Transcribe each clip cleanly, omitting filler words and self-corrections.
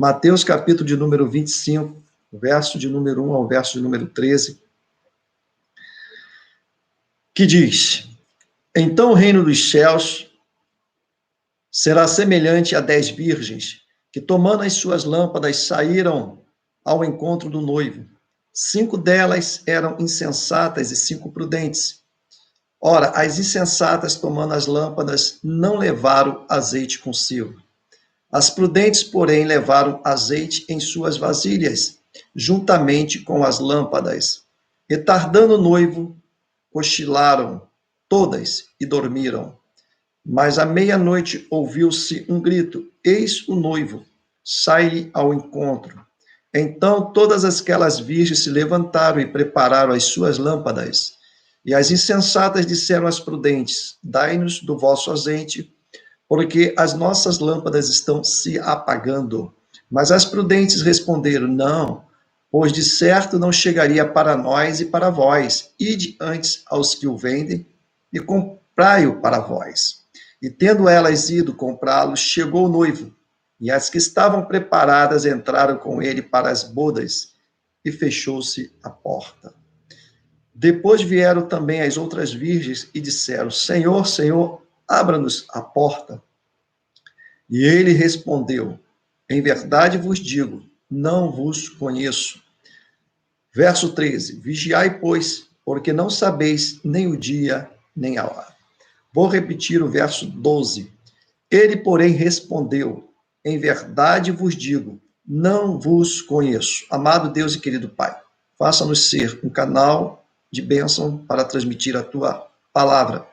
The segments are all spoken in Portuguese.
Mateus, capítulo de número 25, verso de número 1 ao verso de número 13, que diz: Então o reino dos céus será semelhante a 10 virgens, que tomando as suas lâmpadas saíram ao encontro do noivo. 5 delas eram insensatas e 5 prudentes. Ora, as insensatas, tomando as lâmpadas, não levaram azeite consigo. As prudentes, porém, levaram azeite em suas vasilhas, juntamente com as lâmpadas. E tardando o noivo, cochilaram todas e dormiram. Mas à meia-noite ouviu-se um grito: Eis o noivo, sai-lhe ao encontro. Então todas aquelas virgens se levantaram e prepararam as suas lâmpadas. E as insensatas disseram às prudentes: Dai-nos do vosso azeite, porque as nossas lâmpadas estão se apagando. Mas as prudentes responderam: Não, pois de certo não chegaria para nós e para vós. Ide antes aos que o vendem e comprai-o para vós. E tendo elas ido comprá-lo, chegou o noivo, e as que estavam preparadas entraram com ele para as bodas, e fechou-se a porta. Depois vieram também as outras virgens e disseram: Senhor, Senhor, abra-nos a porta. E ele respondeu: Em verdade vos digo, não vos conheço. Verso 13: Vigiai, pois, porque não sabeis nem o dia, nem a hora. Vou repetir o verso 12. Ele, porém, respondeu: Em verdade vos digo, não vos conheço. Amado Deus e querido Pai, faça-nos ser um canal de bênção para transmitir a tua palavra,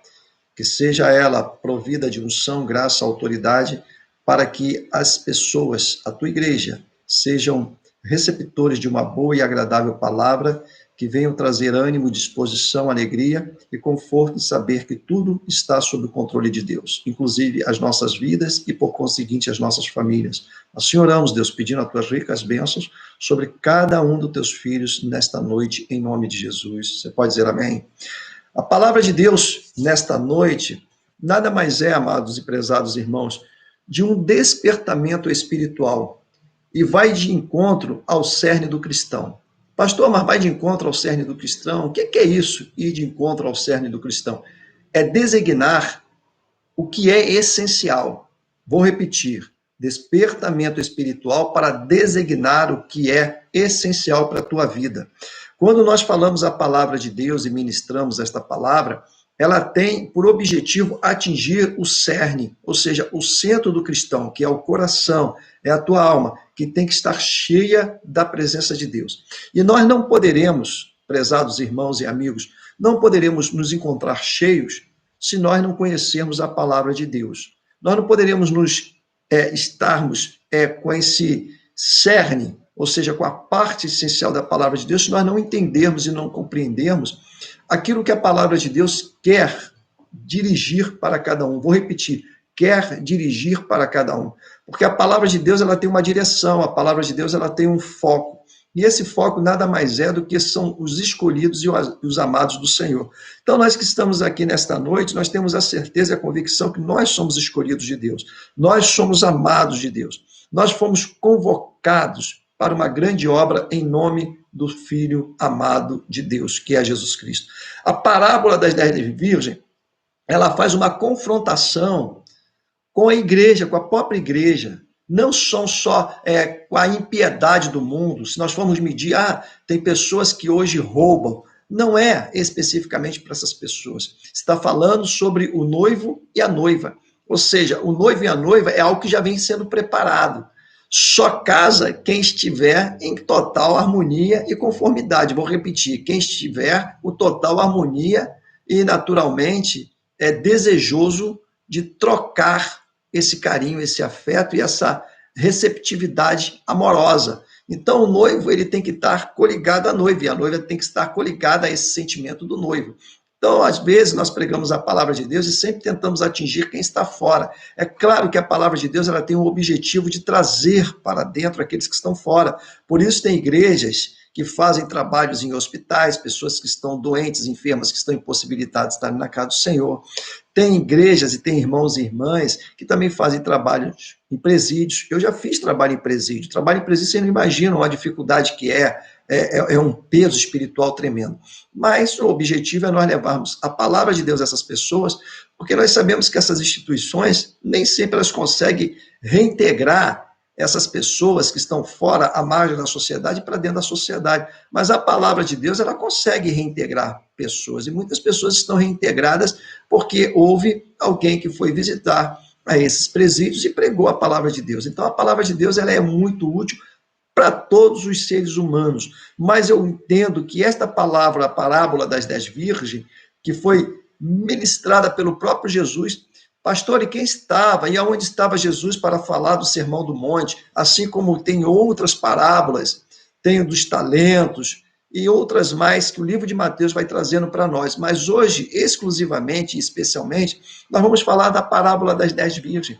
que seja ela provida de unção, graça, autoridade, para que as pessoas, a tua igreja, sejam receptores de uma boa e agradável palavra, que venham trazer ânimo, disposição, alegria e conforto em saber que tudo está sob o controle de Deus, inclusive as nossas vidas e, por conseguinte, as nossas famílias. Assim oramos, Deus, pedindo as tuas ricas bênçãos sobre cada um dos teus filhos nesta noite, em nome de Jesus. Você pode dizer amém? A palavra de Deus, nesta noite, nada mais é, amados e prezados irmãos, de um despertamento espiritual e vai de encontro ao cerne do cristão. Pastor, mas vai de encontro ao cerne do cristão? O que é isso, ir de encontro ao cerne do cristão? É designar o que é essencial. Vou repetir: despertamento espiritual para designar o que é essencial para a tua vida. Quando nós falamos a palavra de Deus e ministramos esta palavra, ela tem por objetivo atingir o cerne, ou seja, o centro do cristão, que é o coração, é a tua alma, que tem que estar cheia da presença de Deus. E nós não poderemos, prezados irmãos e amigos, não poderemos nos encontrar cheios se nós não conhecermos a palavra de Deus. Nós não poderemos estarmos com esse cerne, ou seja, com a parte essencial da palavra de Deus, se nós não entendermos e não compreendermos aquilo que a palavra de Deus quer dirigir para cada um. Vou repetir: quer dirigir para cada um. Porque a palavra de Deus, ela tem uma direção, a palavra de Deus, ela tem um foco. E esse foco nada mais é do que são os escolhidos e os amados do Senhor. Então, nós que estamos aqui nesta noite, nós temos a certeza e a convicção que nós somos escolhidos de Deus. Nós somos amados de Deus. Nós fomos convocados para uma grande obra em nome do Filho amado de Deus, que é Jesus Cristo. A parábola das 10 virgens, ela faz uma confrontação com a igreja, com a própria igreja. Não são só com a impiedade do mundo. Se nós formos medir, tem pessoas que hoje roubam. Não é especificamente para essas pessoas. Está falando sobre o noivo e a noiva. Ou seja, o noivo e a noiva é algo que já vem sendo preparado. Só casa quem estiver em total harmonia e conformidade. Vou repetir: quem estiver em total harmonia e, naturalmente, é desejoso de trocar esse carinho, esse afeto e essa receptividade amorosa. Então, o noivo, ele tem que estar coligado à noiva, e a noiva tem que estar coligada a esse sentimento do noivo. Então, às vezes, nós pregamos a palavra de Deus e sempre tentamos atingir quem está fora. É claro que a palavra de Deus, ela tem o objetivo de trazer para dentro aqueles que estão fora. Por isso, tem igrejas que fazem trabalhos em hospitais, pessoas que estão doentes, enfermas, que estão impossibilitadas de estarem na casa do Senhor. Tem igrejas e tem irmãos e irmãs que também fazem trabalhos em presídios. Eu já fiz trabalho em presídio. Trabalho em presídio, você não imagina a dificuldade que é um peso espiritual tremendo. Mas o objetivo é nós levarmos a palavra de Deus a essas pessoas, porque nós sabemos que essas instituições nem sempre elas conseguem reintegrar essas pessoas que estão fora, à margem da sociedade, para dentro da sociedade. Mas a palavra de Deus, ela consegue reintegrar pessoas, e muitas pessoas estão reintegradas porque houve alguém que foi visitar a esses presídios e pregou a palavra de Deus. Então, a palavra de Deus, ela é muito útil para todos os seres humanos. Mas eu entendo que esta palavra, a parábola das 10 virgens, que foi ministrada pelo próprio Jesus, pastor, e quem estava, e aonde estava Jesus para falar do Sermão do Monte, assim como tem outras parábolas, tem dos talentos e outras mais que o livro de Mateus vai trazendo para nós. Mas hoje, exclusivamente e especialmente, nós vamos falar da parábola das 10 virgens.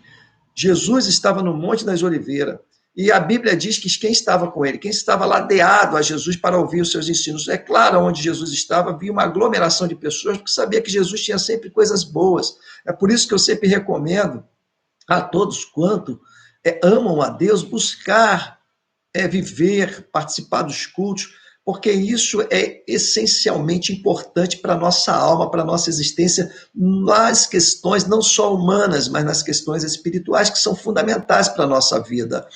Jesus estava no Monte das Oliveiras, e a Bíblia diz que quem estava com ele, quem estava ladeado a Jesus para ouvir os seus ensinos, é claro, onde Jesus estava, havia uma aglomeração de pessoas, porque sabia que Jesus tinha sempre coisas boas. É por isso que eu sempre recomendo a todos quanto amam a Deus, buscar viver, participar dos cultos, porque isso é essencialmente importante para a nossa alma, para a nossa existência, nas questões não só humanas, mas nas questões espirituais, que são fundamentais para a nossa vida.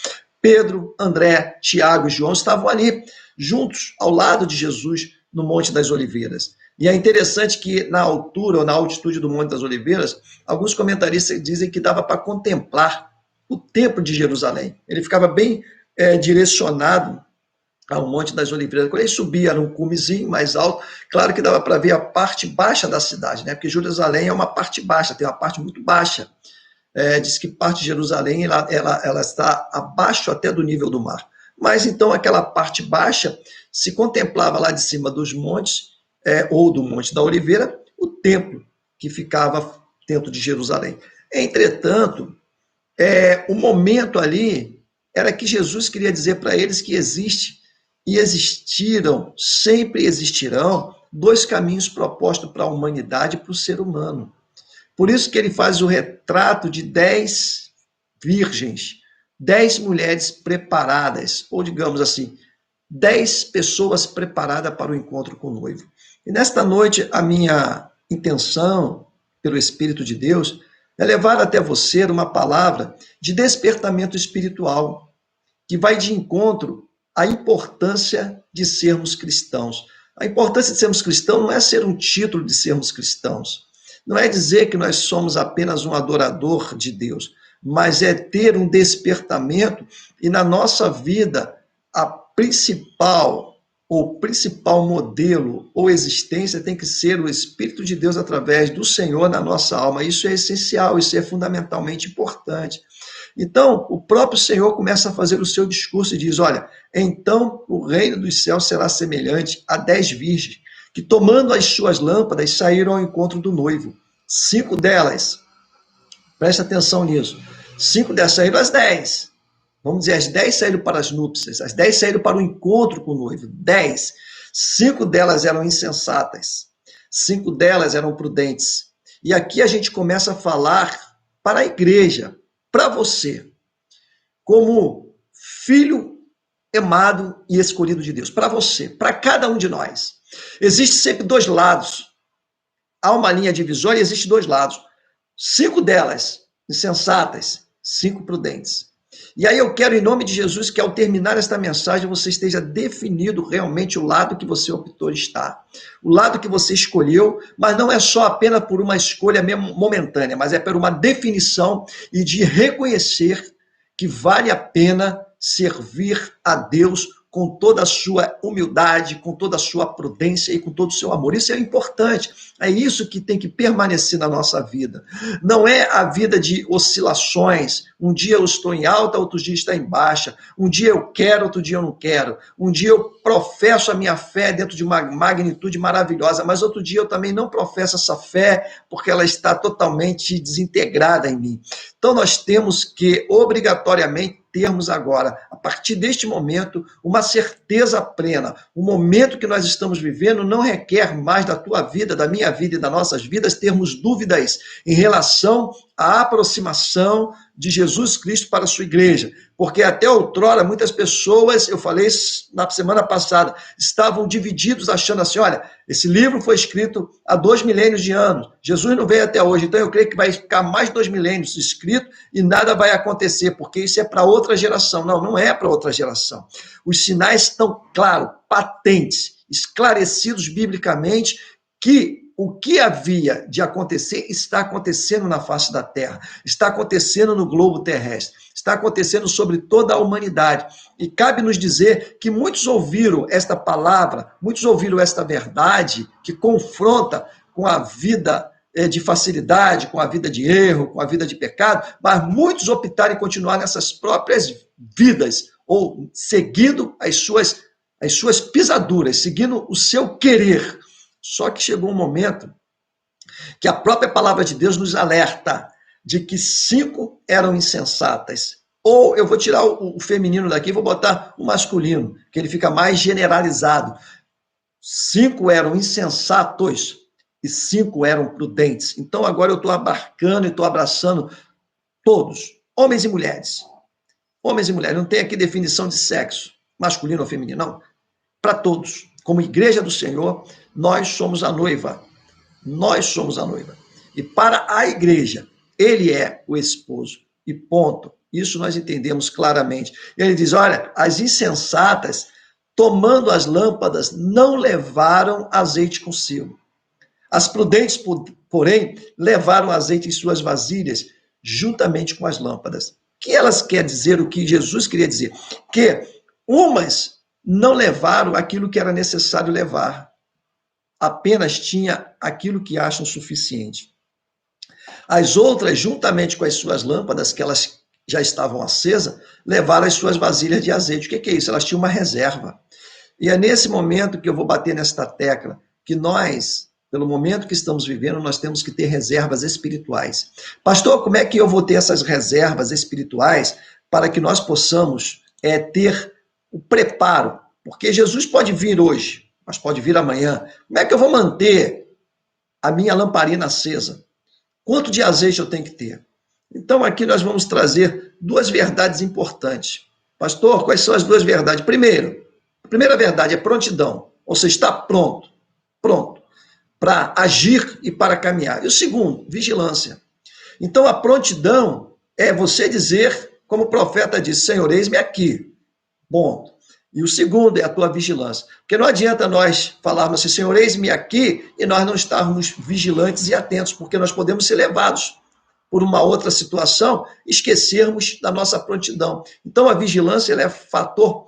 Pedro, André, Tiago e João estavam ali, juntos, ao lado de Jesus, no Monte das Oliveiras. E é interessante que na altura, ou na altitude do Monte das Oliveiras, alguns comentaristas dizem que dava para contemplar o Templo de Jerusalém. Ele ficava bem direcionado ao Monte das Oliveiras. Quando ele subia, era um cumezinho mais alto, claro que dava para ver a parte baixa da cidade, né? Porque Jerusalém é uma parte baixa, tem uma parte muito baixa. Diz que parte de Jerusalém ela está abaixo até do nível do mar. Mas então aquela parte baixa se contemplava lá de cima dos montes, ou do Monte da Oliveira, o templo que ficava dentro de Jerusalém. Entretanto, o momento ali era que Jesus queria dizer para eles que existe e existiram, sempre existirão, dois caminhos propostos para a humanidade e para o ser humano. Por isso que ele faz o retrato de 10 virgens, 10 mulheres preparadas, ou digamos assim, 10 pessoas preparadas para o encontro com o noivo. E nesta noite, a minha intenção, pelo Espírito de Deus, é levar até você uma palavra de despertamento espiritual, que vai de encontro à importância de sermos cristãos. A importância de sermos cristãos não é ser um título de sermos cristãos. Não é dizer que nós somos apenas um adorador de Deus, mas é ter um despertamento e na nossa vida a principal modelo ou existência tem que ser o Espírito de Deus através do Senhor na nossa alma. Isso é essencial, isso é fundamentalmente importante. Então, o próprio Senhor começa a fazer o seu discurso e diz, olha, então o reino dos céus será semelhante a 10 virgens, que tomando as suas lâmpadas saíram ao encontro do noivo. 5 delas, presta atenção nisso, 5 delas saíram às 10. Vamos dizer, as 10 saíram para as núpcias, as 10 saíram para o encontro com o noivo. 10. 5 delas eram insensatas, 5 delas eram prudentes. E aqui a gente começa a falar para a igreja, para você, como filho amado e escolhido de Deus, para você, para cada um de nós. Existe sempre 2 lados. Há uma linha divisória e existe 2 lados. 5 delas insensatas, 5 prudentes. E aí eu quero, em nome de Jesus, que ao terminar esta mensagem, você esteja definido realmente o lado que você optou estar. O lado que você escolheu, mas não é só apenas por uma escolha momentânea, mas é por uma definição e de reconhecer que vale a pena servir a Deus com toda a sua humildade, com toda a sua prudência e com todo o seu amor. Isso é importante, é isso que tem que permanecer na nossa vida. Não é a vida de oscilações, um dia eu estou em alta, outro dia está em baixa, um dia eu quero, outro dia eu não quero, um dia eu professo a minha fé dentro de uma magnitude maravilhosa, mas outro dia eu também não professo essa fé porque ela está totalmente desintegrada em mim. Então nós temos que, obrigatoriamente, termos agora, a partir deste momento, uma certeza plena. O momento que nós estamos vivendo não requer mais da tua vida, da minha vida e das nossas vidas termos dúvidas em relação à aproximação de Jesus Cristo para a sua igreja. Porque até outrora, muitas pessoas, eu falei na semana passada, estavam divididos achando assim, olha, esse livro foi escrito há 2 milênios de anos, Jesus não veio até hoje, então eu creio que vai ficar mais 2 milênios escrito e nada vai acontecer, porque isso é para outra geração. Não, não é para outra geração. Os sinais estão claros, patentes, esclarecidos biblicamente, que o que havia de acontecer está acontecendo na face da Terra, está acontecendo no globo terrestre, está acontecendo sobre toda a humanidade. E cabe nos dizer que muitos ouviram esta palavra, muitos ouviram esta verdade que confronta com a vida de facilidade, com a vida de erro, com a vida de pecado, mas muitos optaram em continuar nessas próprias vidas, ou seguindo as suas pisaduras, seguindo o seu querer. Só que chegou um momento que a própria palavra de Deus nos alerta de que 5 eram insensatas. Ou eu vou tirar o feminino daqui e vou botar o masculino, que ele fica mais generalizado. 5 eram insensatos e 5 eram prudentes. Então agora eu estou abarcando e estou abraçando todos, homens e mulheres. Homens e mulheres, não tem aqui definição de sexo, masculino ou feminino, não. Para todos. Como igreja do Senhor, nós somos a noiva. Nós somos a noiva. E para a igreja, ele é o esposo. E ponto. Isso nós entendemos claramente. Ele diz, olha, as insensatas, tomando as lâmpadas, não levaram azeite consigo. As prudentes, porém, levaram azeite em suas vasilhas, juntamente com as lâmpadas. Que elas querem dizer o que Jesus queria dizer? Que umas não levaram aquilo que era necessário levar. Apenas tinha aquilo que acham suficiente. As outras, juntamente com as suas lâmpadas, que elas já estavam acesas, levaram as suas vasilhas de azeite. O que é isso? Elas tinham uma reserva. E é nesse momento que eu vou bater nesta tecla, que nós, pelo momento que estamos vivendo, nós temos que ter reservas espirituais. Pastor, como é que eu vou ter essas reservas espirituais para que nós possamos ter o preparo? Porque Jesus pode vir hoje, mas pode vir amanhã. Como é que eu vou manter a minha lamparina acesa? Quanto de azeite eu tenho que ter? Então, aqui nós vamos trazer 2 verdades importantes. Pastor, quais são as 2 verdades? Primeiro, a primeira verdade é prontidão. Ou seja, está pronto para agir e para caminhar. E o segundo, vigilância. Então, a prontidão é você dizer, como o profeta disse, Senhor, eis-me aqui. Bom. E o segundo é a tua vigilância. Porque não adianta nós falarmos assim, Senhor, eis-me aqui, e nós não estarmos vigilantes e atentos, porque nós podemos ser levados por uma outra situação e esquecermos da nossa prontidão. Então, a vigilância ela é fator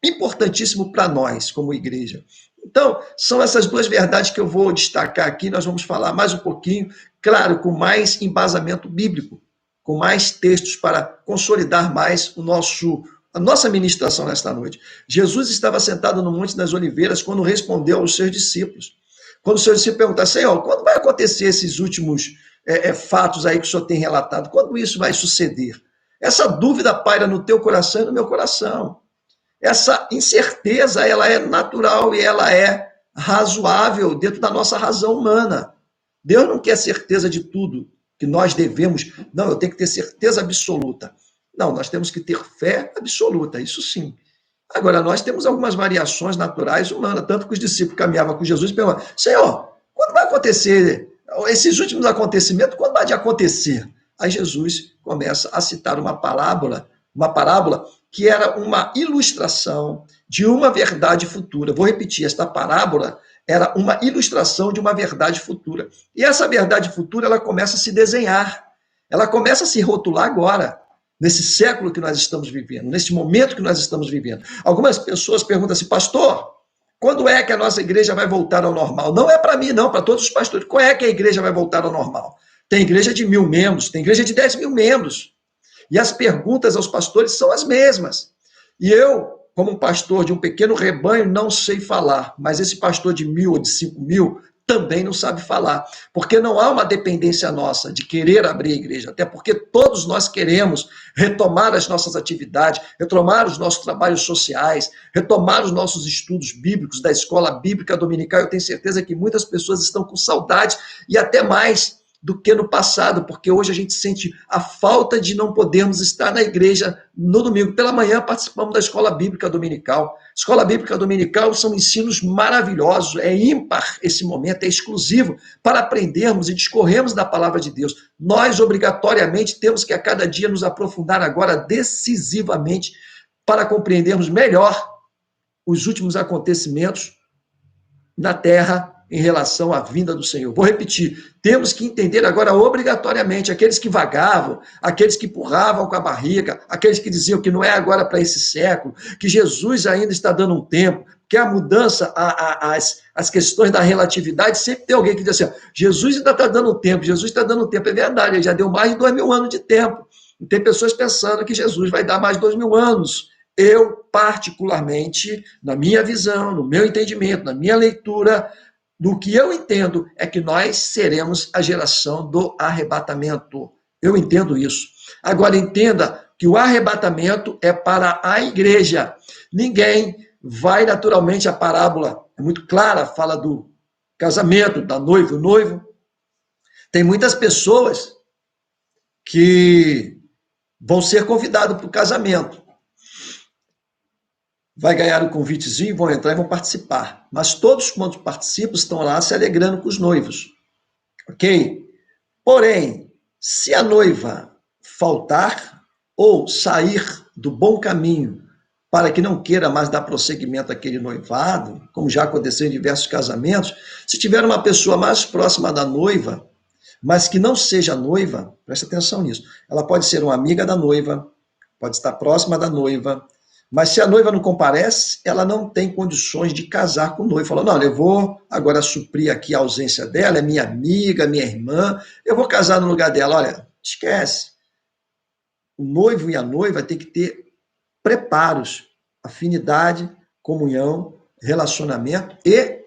importantíssimo para nós, como igreja. Então, são essas 2 verdades que eu vou destacar aqui, nós vamos falar mais um pouquinho, claro, com mais embasamento bíblico, com mais textos para consolidar mais a nossa ministração nesta noite. Jesus estava sentado no Monte das Oliveiras quando respondeu aos seus discípulos. Quando os seus discípulos perguntaram, Senhor, quando vai acontecer esses últimos fatos aí que o Senhor tem relatado? Quando isso vai suceder? Essa dúvida paira no teu coração e no meu coração. Essa incerteza, ela é natural e ela é razoável dentro da nossa razão humana. Deus não quer certeza de tudo que nós devemos. Não, eu tenho que ter certeza absoluta. Não, nós temos que ter fé absoluta, isso sim. Agora, nós temos algumas variações naturais humanas, tanto que os discípulos caminhavam com Jesus e perguntavam, Senhor, quando vai acontecer esses últimos acontecimentos, quando vai de acontecer? Aí Jesus começa a citar uma parábola que era uma ilustração de uma verdade futura. Vou repetir, esta parábola era uma ilustração de uma verdade futura. E essa verdade futura, ela começa a se desenhar, ela começa a se rotular agora, nesse século que nós estamos vivendo, nesse momento que nós estamos vivendo. Algumas pessoas perguntam assim, pastor, quando é que a nossa igreja vai voltar ao normal? Não é para mim, não, para todos os pastores. Quando é que a igreja vai voltar ao normal? Tem igreja de 1.000 membros, tem igreja de 10.000 membros. E as perguntas aos pastores são as mesmas. E eu, como um pastor de um pequeno rebanho, não sei falar, mas esse pastor de 1.000 ou de 5.000 também não sabe falar, porque não há uma dependência nossa de querer abrir a igreja, até porque todos nós queremos retomar as nossas atividades, retomar os nossos trabalhos sociais, retomar os nossos estudos bíblicos da escola bíblica dominical. Eu tenho certeza que muitas pessoas estão com saudade e até mais do que no passado, porque hoje a gente sente a falta de não podermos estar na igreja no domingo. Pela manhã participamos da escola bíblica dominical. Escola bíblica dominical são ensinos maravilhosos, é ímpar esse momento, é exclusivo para aprendermos e discorrermos da palavra de Deus. Nós, obrigatoriamente, temos que a cada dia nos aprofundar agora decisivamente para compreendermos melhor os últimos acontecimentos na terra em relação à vinda do Senhor. Vou repetir, temos que entender agora obrigatoriamente aqueles que vagavam, aqueles que empurravam com a barriga, aqueles que diziam que não é agora para esse século, que Jesus ainda está dando um tempo, que a mudança, as questões da relatividade, sempre tem alguém que diz assim, Jesus ainda está dando um tempo, Jesus está dando um tempo. É verdade, ele já deu mais de 2000 anos de tempo. E tem pessoas pensando que Jesus vai dar mais de 2000 anos. Eu, particularmente, na minha visão, no meu entendimento, na minha leitura, do que eu entendo é que nós seremos a geração do arrebatamento. Eu entendo isso. Agora, entenda que o arrebatamento é para a igreja. Ninguém vai naturalmente, a parábola é muito clara, fala do casamento, da noiva, o noivo. Tem muitas pessoas que vão ser convidados para o casamento. Vai ganhar um convitezinho, vão entrar e vão participar. Mas todos quanto participam estão lá se alegrando com os noivos. Ok? Porém, se a noiva faltar ou sair do bom caminho para que não queira mais dar prosseguimento àquele noivado, como já aconteceu em diversos casamentos, se tiver uma pessoa mais próxima da noiva, mas que não seja noiva, presta atenção nisso, ela pode ser uma amiga da noiva, pode estar próxima da noiva, mas se a noiva não comparece, ela não tem condições de casar com o noivo. Fala, não, eu vou agora suprir aqui a ausência dela, é minha amiga, minha irmã, eu vou casar no lugar dela. Olha, esquece. O noivo e a noiva têm que ter preparos, afinidade, comunhão, relacionamento e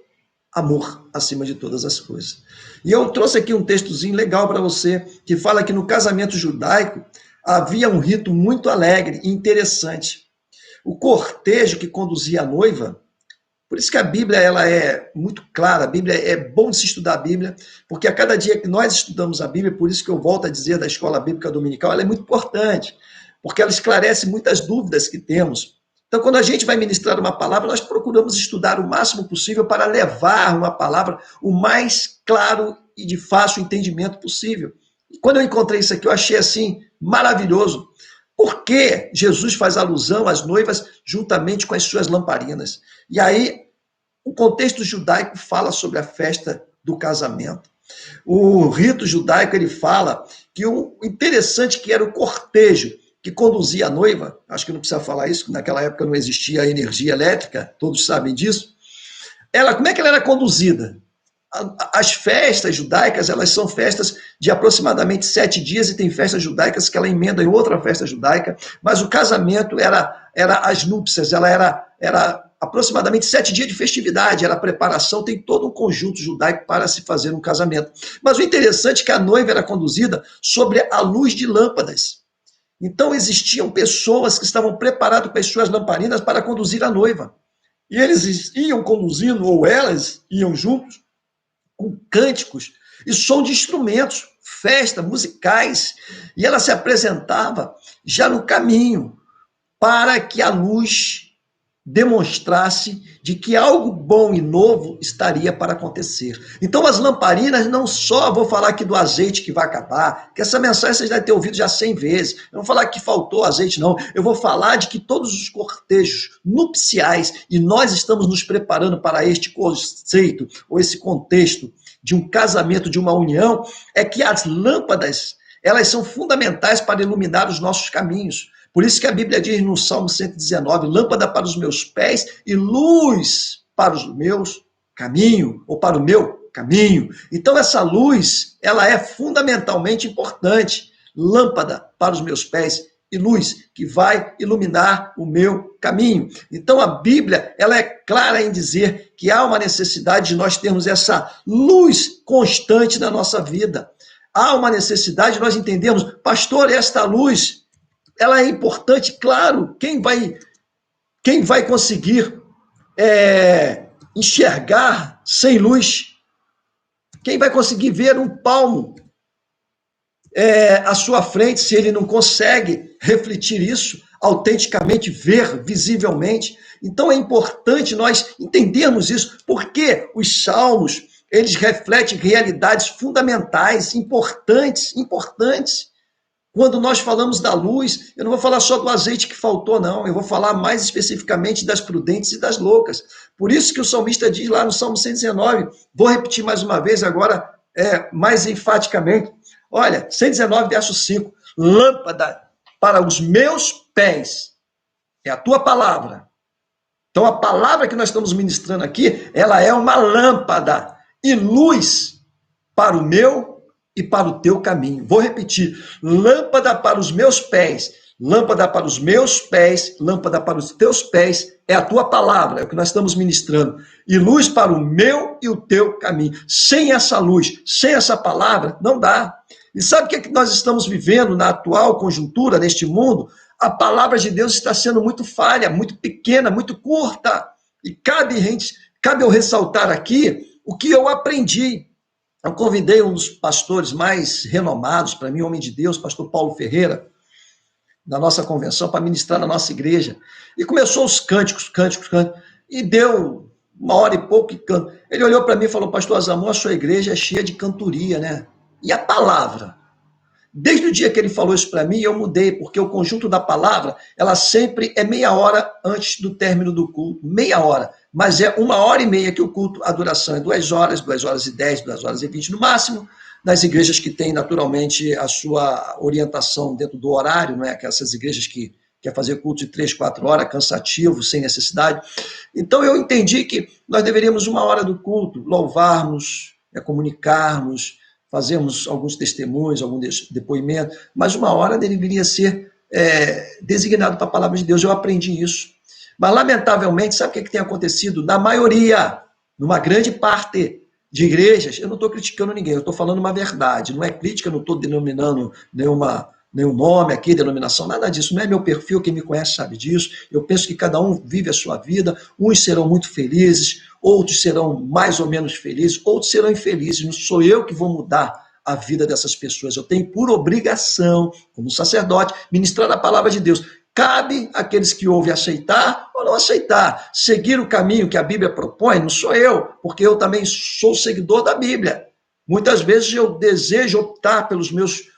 amor acima de todas as coisas. E eu trouxe aqui um textozinho legal para você, que fala que no casamento judaico havia um rito muito alegre e interessante. O cortejo que conduzia a noiva, por isso que a Bíblia ela é muito clara, a Bíblia é bom de se estudar a Bíblia, porque a cada dia que nós estudamos a Bíblia, por isso que eu volto a dizer da escola bíblica dominical, ela é muito importante, porque ela esclarece muitas dúvidas que temos. Então, quando a gente vai ministrar uma palavra, nós procuramos estudar o máximo possível para levar uma palavra o mais claro e de fácil entendimento possível. E quando eu encontrei isso aqui, eu achei assim maravilhoso. Por que Jesus faz alusão às noivas juntamente com as suas lamparinas? E aí, o contexto judaico fala sobre a festa do casamento. O rito judaico, ele fala que o interessante que era o cortejo que conduzia a noiva, acho que não precisa falar isso, porque naquela época não existia energia elétrica, todos sabem disso. Como é que ela era conduzida? As festas judaicas, elas são festas de aproximadamente 7 dias e tem festas judaicas que ela emenda em outra festa judaica, mas o casamento era as núpcias, ela era aproximadamente 7 dias de festividade, era preparação, tem todo um conjunto judaico para se fazer um casamento. Mas o interessante é que a noiva era conduzida sobre a luz de lâmpadas. Então existiam pessoas que estavam preparadas com as suas lamparinas para conduzir a noiva. E eles iam conduzindo, ou elas iam juntos, com cânticos e som de instrumentos, festa, musicais, e ela se apresentava já no caminho para que a luz demonstrasse de que algo bom e novo estaria para acontecer. Então as lamparinas, não só vou falar aqui do azeite que vai acabar, que essa mensagem vocês devem ter ouvido já 100 vezes, eu não vou falar que faltou azeite não, eu vou falar de que todos os cortejos nupciais, e nós estamos nos preparando para este conceito, ou esse contexto de um casamento, de uma união, é que as lâmpadas, elas são fundamentais para iluminar os nossos caminhos. Por isso que a Bíblia diz no Salmo 119, lâmpada para os meus pés e luz para os meus caminhos, ou para o meu caminho. Então essa luz, ela é fundamentalmente importante. Lâmpada para os meus pés e luz, que vai iluminar o meu caminho. Então a Bíblia, ela é clara em dizer que há uma necessidade de nós termos essa luz constante na nossa vida. Há uma necessidade de nós entendermos, pastor, esta luz, ela é importante, claro, quem vai conseguir enxergar sem luz? Quem vai conseguir ver um palmo à sua frente, se ele não consegue refletir isso autenticamente, ver visivelmente? Então é importante nós entendermos isso, porque os salmos, eles refletem realidades fundamentais, importantes. Quando nós falamos da luz, eu não vou falar só do azeite que faltou, não. Eu vou falar mais especificamente das prudentes e das loucas. Por isso que o salmista diz lá no Salmo 119, vou repetir mais uma vez agora, mais enfaticamente. Olha, 119, verso 5. Lâmpada para os meus pés é a tua palavra. Então, a palavra que nós estamos ministrando aqui, ela é uma lâmpada e luz para o meu e para o teu caminho. Vou repetir. Lâmpada para os meus pés, lâmpada para os meus pés, lâmpada para os teus pés, é a tua palavra, é o que nós estamos ministrando. E luz para o meu e o teu caminho. Sem essa luz, sem essa palavra, não dá. E sabe o que é que nós estamos vivendo na atual conjuntura, neste mundo? A palavra de Deus está sendo muito falha, muito pequena, muito curta. E cabe eu ressaltar aqui o que eu aprendi. Eu convidei um dos pastores mais renomados, para mim, homem de Deus, pastor Paulo Ferreira, da nossa convenção, para ministrar na nossa igreja. E começou os cânticos, e deu 1 hora e pouco de canto. Ele olhou para mim e falou, pastor Azamor, a sua igreja é cheia de cantoria, né? E a palavra? Desde o dia que ele falou isso para mim, eu mudei, porque o conjunto da palavra, ela sempre é meia hora antes do término do culto, meia hora, mas é 1 hora e meia que o culto, a duração é 2 horas, 2 horas e 10, 2 horas e 20 no máximo, nas igrejas que têm naturalmente a sua orientação dentro do horário, não é? Essas igrejas que quer fazer culto de 3, 4 horas, cansativo, sem necessidade. Então eu entendi que nós deveríamos 1 hora do culto, louvarmos, comunicarmos, fazemos alguns testemunhos, algum depoimento, mas 1 hora deveria ser designado para a palavra de Deus. Eu aprendi isso. Mas, lamentavelmente, sabe o que tem acontecido? Na maioria, numa grande parte de igrejas, eu não estou criticando ninguém, eu estou falando uma verdade, não é crítica, eu não estou denominando nenhum nome aqui, denominação, nada disso, não é meu perfil, quem me conhece sabe disso. Eu penso que cada um vive a sua vida, uns serão muito felizes, outros serão mais ou menos felizes, outros serão infelizes. Não sou eu que vou mudar a vida dessas pessoas. Eu tenho por obrigação, como sacerdote, ministrar a palavra de Deus. Cabe àqueles que ouvem aceitar ou não aceitar. Seguir o caminho que a Bíblia propõe, não sou eu, porque eu também sou seguidor da Bíblia. Muitas vezes eu desejo optar pelos meus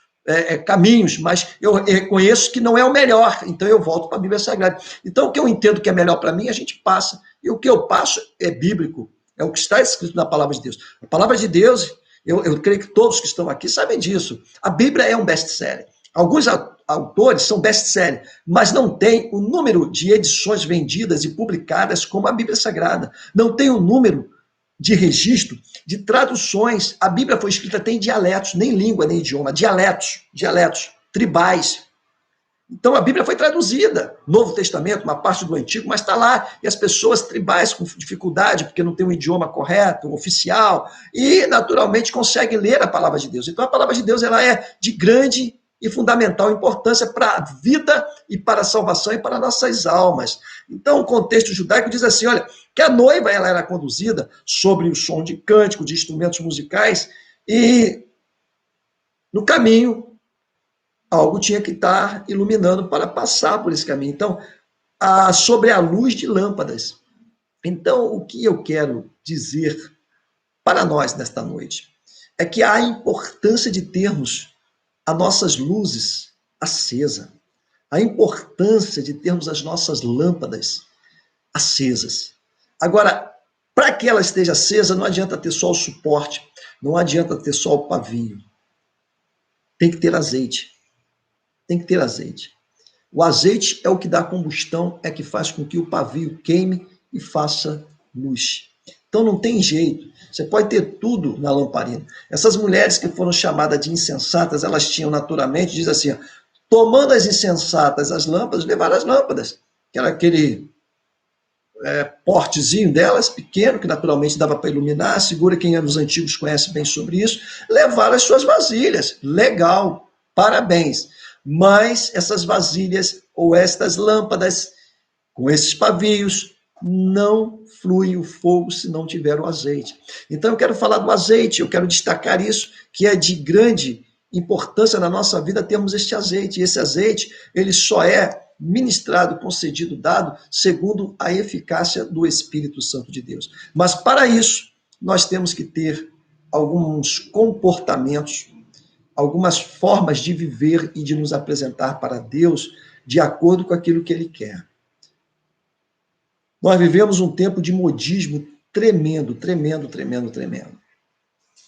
caminhos, mas eu reconheço que não é o melhor, então eu volto para a Bíblia Sagrada. Então o que eu entendo que é melhor para mim, a gente passa. E o que eu passo é bíblico, é o que está escrito na palavra de Deus. A palavra de Deus, eu creio que todos que estão aqui sabem disso. A Bíblia é um best-seller. Alguns autores são best-seller, mas não tem o número de edições vendidas e publicadas como a Bíblia Sagrada. Não tem o número de registro de traduções. A Bíblia foi escrita até em dialetos, nem língua, nem idioma, dialetos, tribais. Então a Bíblia foi traduzida, Novo Testamento, uma parte do Antigo, mas está lá, e as pessoas tribais com dificuldade, porque não tem um idioma correto, oficial, e naturalmente conseguem ler a palavra de Deus. Então a palavra de Deus ela é de grande e fundamental importância para a vida e para a salvação e para nossas almas. Então o contexto judaico diz assim, olha, que a noiva ela era conduzida sobre o som de cântico, de instrumentos musicais, e no caminho algo tinha que estar iluminando para passar por esse caminho. Então, sobre a luz de lâmpadas. Então, o que eu quero dizer para nós nesta noite é que há a importância de termos as nossas luzes acesas, a importância de termos as nossas lâmpadas acesas. Agora, para que ela esteja acesa, não adianta ter só o suporte, não adianta ter só o pavio. Tem que ter azeite. Tem que ter azeite. O azeite é o que dá combustão, é que faz com que o pavio queime e faça luz. Então não tem jeito. Você pode ter tudo na lamparina. Essas mulheres que foram chamadas de insensatas, elas tinham naturalmente, diz assim, Tomando as insensatas as lâmpadas, levaram as lâmpadas, que era aquele portezinho delas, pequeno, que naturalmente dava para iluminar, segura, quem é dos antigos conhece bem sobre isso, levaram as suas vasilhas, legal, parabéns. Mas essas vasilhas ou estas lâmpadas, com esses pavios, não flui o fogo se não tiver o azeite. Então eu quero falar do azeite, eu quero destacar isso, que é de grande importância na nossa vida termos este azeite. E esse azeite, ele só é ministrado, concedido, dado, segundo a eficácia do Espírito Santo de Deus. Mas para isso, nós temos que ter alguns comportamentos, algumas formas de viver e de nos apresentar para Deus de acordo com aquilo que Ele quer. Nós vivemos um tempo de modismo tremendo, tremendo, tremendo, tremendo.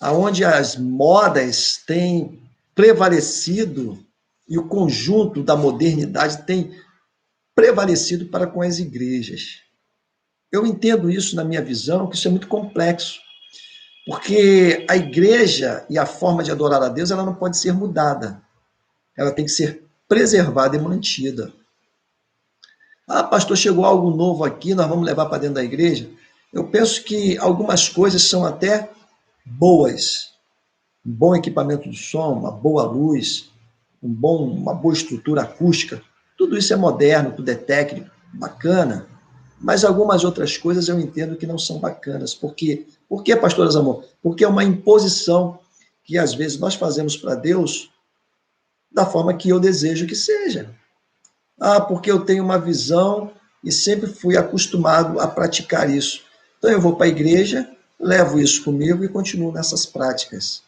Aonde as modas têm prevalecido e o conjunto da modernidade tem prevalecido para com as igrejas. Eu entendo isso na minha visão, que isso é muito complexo, porque a igreja e a forma de adorar a Deus, ela não pode ser mudada. Ela tem que ser preservada e mantida. Ah, pastor, chegou algo novo aqui, nós vamos levar para dentro da igreja. Eu penso que algumas coisas são até boas. Um bom equipamento de som, uma boa luz, uma boa estrutura acústica. Tudo isso é moderno, tudo é técnico, bacana. Mas algumas outras coisas eu entendo que não são bacanas. Por quê? Por que, pastor Zamor? Porque é uma imposição que às vezes nós fazemos para Deus da forma que eu desejo que seja. Ah, porque eu tenho uma visão e sempre fui acostumado a praticar isso. Então eu vou para a igreja, levo isso comigo e continuo nessas práticas.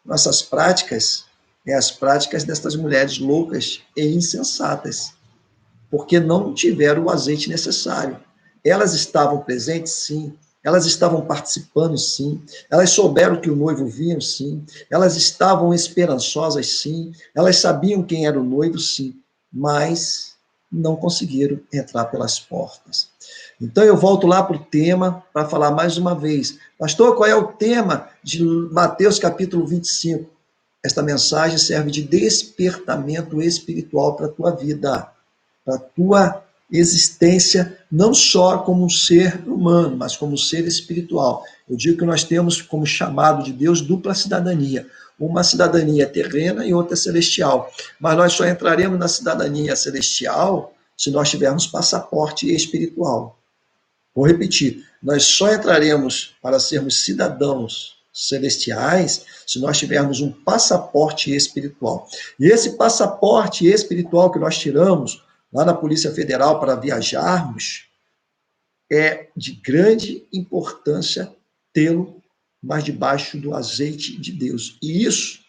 Nossas práticas as práticas destas mulheres loucas e insensatas, porque não tiveram o azeite necessário. Elas estavam presentes, sim. Elas estavam participando, sim. Elas souberam que o noivo vinha, sim. Elas estavam esperançosas, sim. Elas sabiam quem era o noivo, sim. Mas não conseguiram entrar pelas portas. Então eu volto lá para o tema para falar mais uma vez. Pastor, qual é o tema de Mateus capítulo 25? Esta mensagem serve de despertamento espiritual para a tua vida, para a tua existência, não só como um ser humano, mas como um ser espiritual. Eu digo que nós temos como chamado de Deus dupla cidadania. Uma cidadania terrena e outra celestial. Mas nós só entraremos na cidadania celestial se nós tivermos passaporte espiritual. Vou repetir, nós só entraremos para sermos cidadãos celestiais se nós tivermos um passaporte espiritual. E esse passaporte espiritual que nós tiramos lá na Polícia Federal para viajarmos é de grande importância tê-lo, mas debaixo do azeite de Deus. E isso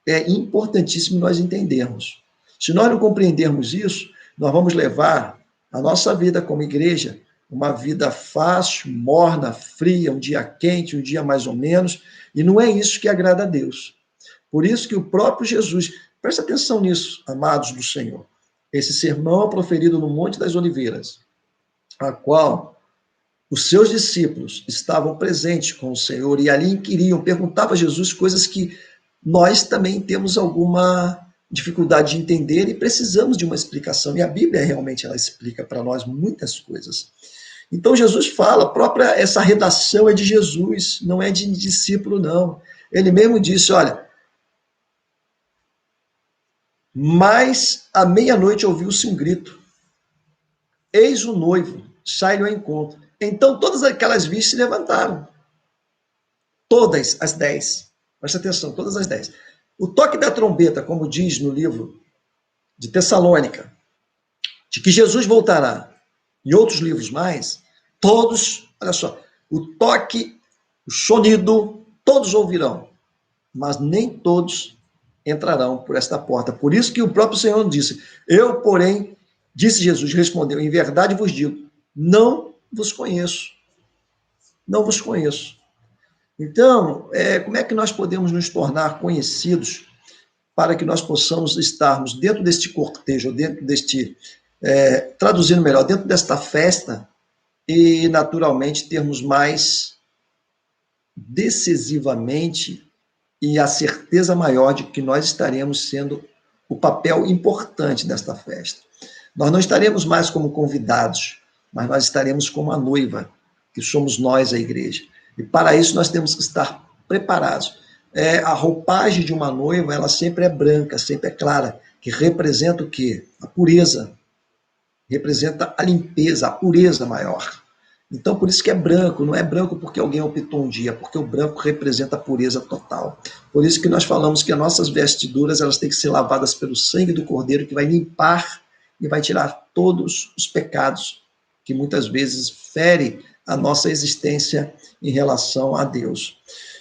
é importantíssimo nós entendermos. Se nós não compreendermos isso, nós vamos levar a nossa vida como igreja uma vida fácil, morna, fria, um dia quente, um dia mais ou menos, e não é isso que agrada a Deus. Por isso que o próprio Jesus, presta atenção nisso, amados do Senhor, esse sermão proferido no Monte das Oliveiras, a qual os seus discípulos estavam presentes com o Senhor e ali inquiriam, perguntavam a Jesus coisas que nós também temos alguma dificuldade de entender e precisamos de uma explicação. E a Bíblia realmente ela explica para nós muitas coisas. Então Jesus fala, própria essa redação é de Jesus, não é de discípulo, não. Ele mesmo disse, olha, mas à meia-noite ouviu-se um grito. Eis o noivo, sai-lhe ao encontro. Então todas aquelas virgens se levantaram. Todas as 10. Presta atenção, todas as 10. O toque da trombeta, como diz no livro de Tessalônica, de que Jesus voltará, e outros livros mais, todos, olha só, o toque, o sonido, todos ouvirão, mas nem todos entrarão por esta porta. Por isso que o próprio Senhor disse, eu, porém, disse Jesus, respondeu, em verdade vos digo, não vos conheço. Não vos conheço. Então, como é que nós podemos nos tornar conhecidos para que nós possamos estarmos dentro deste cortejo, dentro deste, traduzindo melhor, dentro desta festa e, naturalmente, termos mais decisivamente e a certeza maior de que nós estaremos sendo o papel importante desta festa. Nós não estaremos mais como convidados, mas nós estaremos como a noiva, que somos nós, a igreja. E para isso nós temos que estar preparados. A roupagem de uma noiva, ela sempre é branca, sempre é clara, que representa o quê? A pureza. Representa a limpeza, a pureza maior. Então, por isso que é branco, não é branco porque alguém optou um dia, porque o branco representa a pureza total. Por isso que nós falamos que as nossas vestiduras, elas têm que ser lavadas pelo sangue do Cordeiro, que vai limpar e vai tirar todos os pecados que muitas vezes ferem a nossa existência em relação a Deus.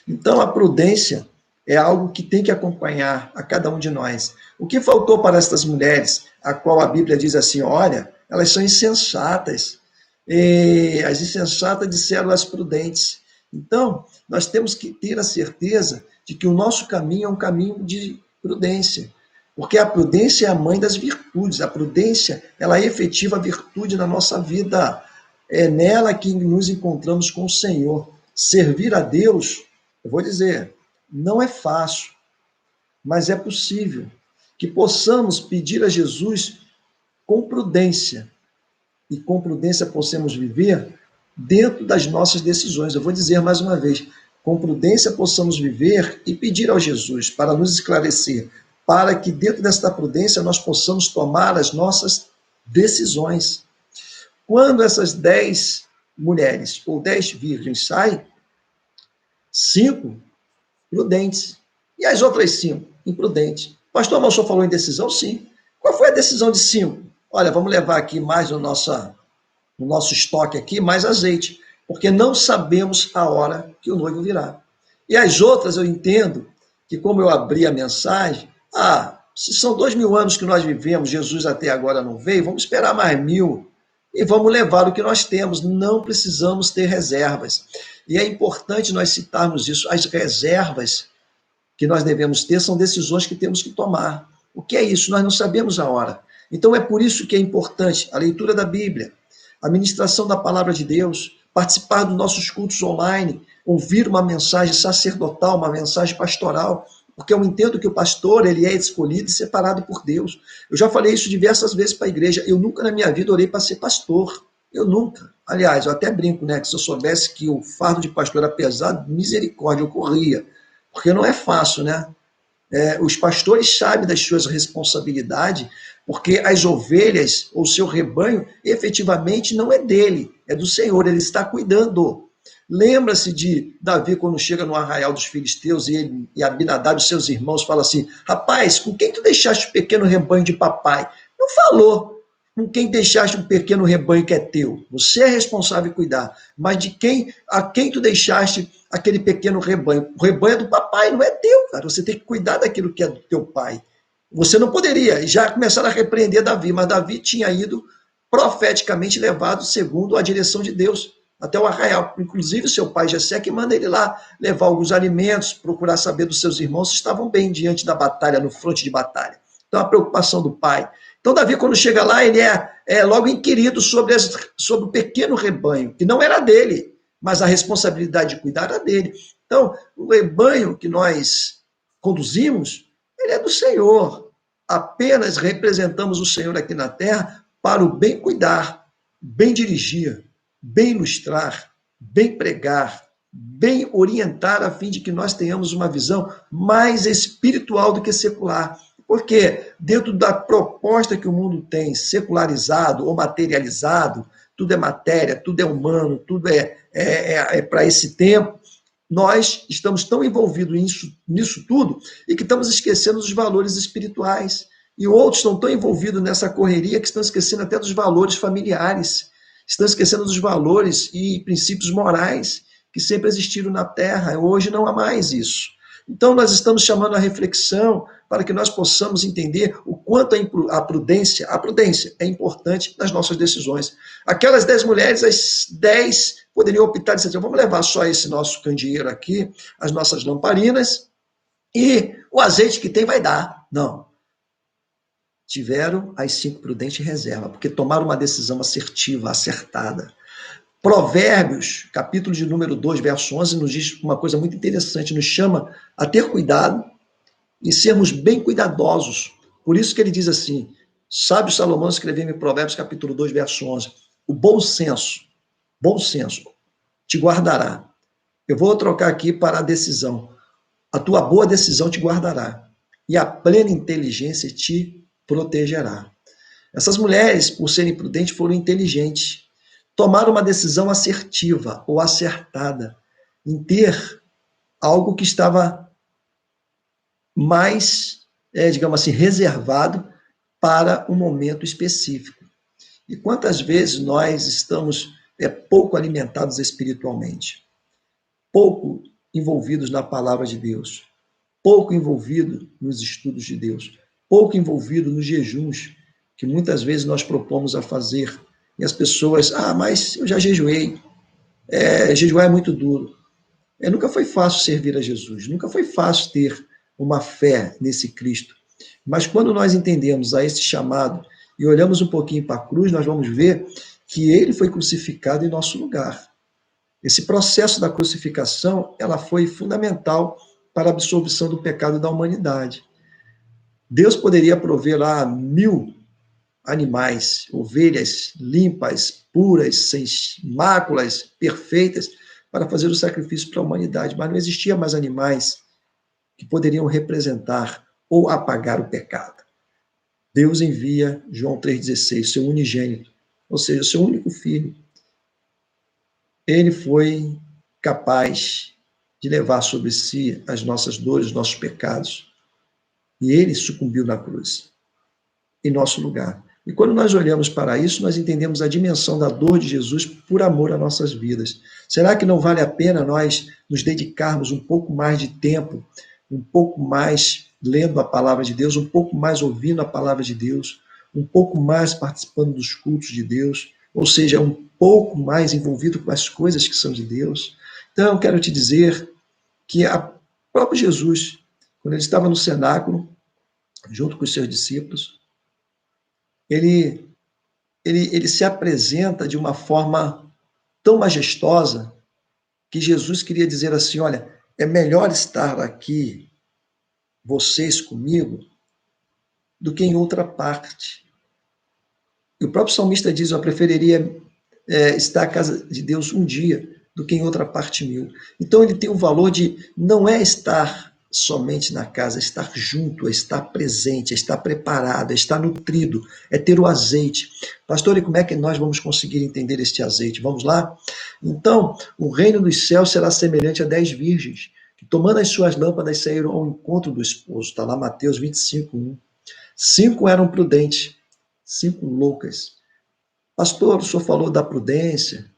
Então, a prudência é algo que tem que acompanhar a cada um de nós. O que faltou para estas mulheres, a qual a Bíblia diz assim, olha, elas são insensatas, e as insensatas disseram às prudentes. Então, nós temos que ter a certeza de que o nosso caminho é um caminho de prudência, porque a prudência é a mãe das virtudes, a prudência, ela é efetiva a virtude na nossa vida, é nela que nos encontramos com o Senhor. Servir a Deus, eu vou dizer, não é fácil, mas é possível que possamos pedir a Jesus com prudência, e com prudência possamos viver dentro das nossas decisões. Eu vou dizer mais uma vez, com prudência possamos viver e pedir ao Jesus para nos esclarecer, para que dentro desta prudência nós possamos tomar as nossas decisões. Quando essas 10 mulheres ou 10 virgens saem, 5 prudentes, e as outras 5 imprudentes. Pastor, mas o senhor falou em decisão? Sim. Qual foi a decisão de 5? Olha, vamos levar aqui mais no nosso estoque aqui, mais azeite, porque não sabemos a hora que o noivo virá. E as outras eu entendo que, como eu abri a mensagem, se são 2000 anos que nós vivemos, Jesus até agora não veio, vamos esperar mais 1000 e vamos levar o que nós temos, não precisamos ter reservas. E é importante nós citarmos isso, as reservas que nós devemos ter são decisões que temos que tomar. O que é isso? Nós não sabemos a hora. Então é por isso que é importante a leitura da Bíblia, a ministração da palavra de Deus, participar dos nossos cultos online, ouvir uma mensagem sacerdotal, uma mensagem pastoral, porque eu entendo que o pastor, ele é escolhido e separado por Deus. Eu já falei isso diversas vezes para a igreja, eu nunca na minha vida orei para ser pastor, eu nunca. Aliás, eu até brinco, né, que se eu soubesse que o fardo de pastor era pesado, misericórdia, eu corria, porque não é fácil, né? Os pastores sabem das suas responsabilidades, porque as ovelhas, ou seu rebanho, efetivamente não é dele, é do Senhor, ele está cuidando. Lembra-se de Davi, quando chega no arraial dos filisteus, e Abinadab e seus irmãos falam assim, rapaz, com quem tu deixaste o pequeno rebanho de papai? Não falou, com quem deixaste um pequeno rebanho que é teu. Você é responsável em cuidar, mas a quem tu deixaste aquele pequeno rebanho? O rebanho é do papai, não é teu, cara. Você tem que cuidar daquilo que é do teu pai. Você não poderia, já começaram a repreender Davi, mas Davi tinha ido profeticamente levado segundo a direção de Deus, até o arraial. Inclusive, seu pai Jessé que manda ele lá levar alguns alimentos, procurar saber dos seus irmãos se estavam bem diante da batalha, no fronte de batalha. Então, a preocupação do pai. Então, Davi, quando chega lá, ele é logo inquirido sobre o pequeno rebanho, que não era dele, mas a responsabilidade de cuidar era dele. Então, o rebanho que nós conduzimos, ele é do Senhor. Apenas representamos o Senhor aqui na terra para o bem cuidar, bem dirigir, bem ilustrar, bem pregar, bem orientar, a fim de que nós tenhamos uma visão mais espiritual do que secular. Porque dentro da proposta que o mundo tem, secularizado ou materializado, tudo é matéria, tudo é humano, tudo é para esse tempo, nós estamos tão envolvidos nisso tudo e que estamos esquecendo dos valores espirituais. E outros estão tão envolvidos nessa correria que estão esquecendo até dos valores familiares, estão esquecendo dos valores e princípios morais que sempre existiram na Terra. Hoje não há mais isso. Então, nós estamos chamando a reflexão para que nós possamos entender o quanto a prudência é importante nas nossas decisões. Aquelas 10 mulheres, as 10 poderiam optar e dizer, vamos levar só esse nosso candeeiro aqui, as nossas lamparinas, e o azeite que tem vai dar. Não. Tiveram as 5 prudentes em reserva, porque tomaram uma decisão assertiva, acertada. Provérbios, capítulo de número 2, verso 11, nos diz uma coisa muito interessante, nos chama a ter cuidado e sermos bem cuidadosos Por isso que ele diz assim, sábio Salomão escreveu em Provérbios capítulo 2, verso 11, o bom senso, te guardará. Eu vou trocar aqui para a decisão. A tua boa decisão te guardará, e a plena inteligência te protegerá. Essas mulheres, por serem prudentes, foram inteligentes. Tomaram uma decisão assertiva ou acertada em ter algo que estava mais, digamos assim, reservado para um momento específico. E quantas vezes nós estamos pouco alimentados espiritualmente, pouco envolvidos na palavra de Deus, pouco envolvido nos estudos de Deus, pouco envolvido nos jejuns que muitas vezes nós propomos a fazer. E as pessoas, mas eu já jejuei, jejuar é muito duro. Nunca foi fácil servir a Jesus, nunca foi fácil ter uma fé nesse Cristo. Mas quando nós entendemos a esse chamado e olhamos um pouquinho para a cruz, nós vamos ver que ele foi crucificado em nosso lugar. Esse processo da crucificação, ela foi fundamental para a absorção do pecado da humanidade. Deus poderia prover lá 1000 animais, ovelhas limpas, puras, sem máculas, perfeitas, para fazer o sacrifício para a humanidade, mas não existia mais animais que poderiam representar ou apagar o pecado. Deus envia, João 3,16, seu unigênito, ou seja, seu único filho. Ele foi capaz de levar sobre si as nossas dores, os nossos pecados. E ele sucumbiu na cruz, em nosso lugar. E quando nós olhamos para isso, nós entendemos a dimensão da dor de Jesus por amor às nossas vidas. Será que não vale a pena nós nos dedicarmos um pouco mais de tempo, um pouco mais lendo a palavra de Deus, um pouco mais ouvindo a palavra de Deus, um pouco mais participando dos cultos de Deus, ou seja, um pouco mais envolvido com as coisas que são de Deus? Então, eu quero te dizer que o próprio Jesus, quando ele estava no cenáculo, junto com os seus discípulos, ele se apresenta de uma forma tão majestosa que Jesus queria dizer assim, olha, é melhor estar aqui, vocês comigo, do que em outra parte. E o próprio salmista diz, eu preferiria estar à casa de Deus um dia do que em outra parte 1000. Então ele tem o valor de não é estar somente na casa, é estar junto, é estar presente, é estar preparado, é estar nutrido, é ter o azeite. Pastor, e como é que nós vamos conseguir entender este azeite? Vamos lá? Então, o reino dos céus será semelhante a 10 virgens, que tomando as suas lâmpadas saíram ao encontro do esposo. Está lá Mateus 25:1. 5 eram prudentes, 5 loucas. Pastor, o senhor falou da prudência,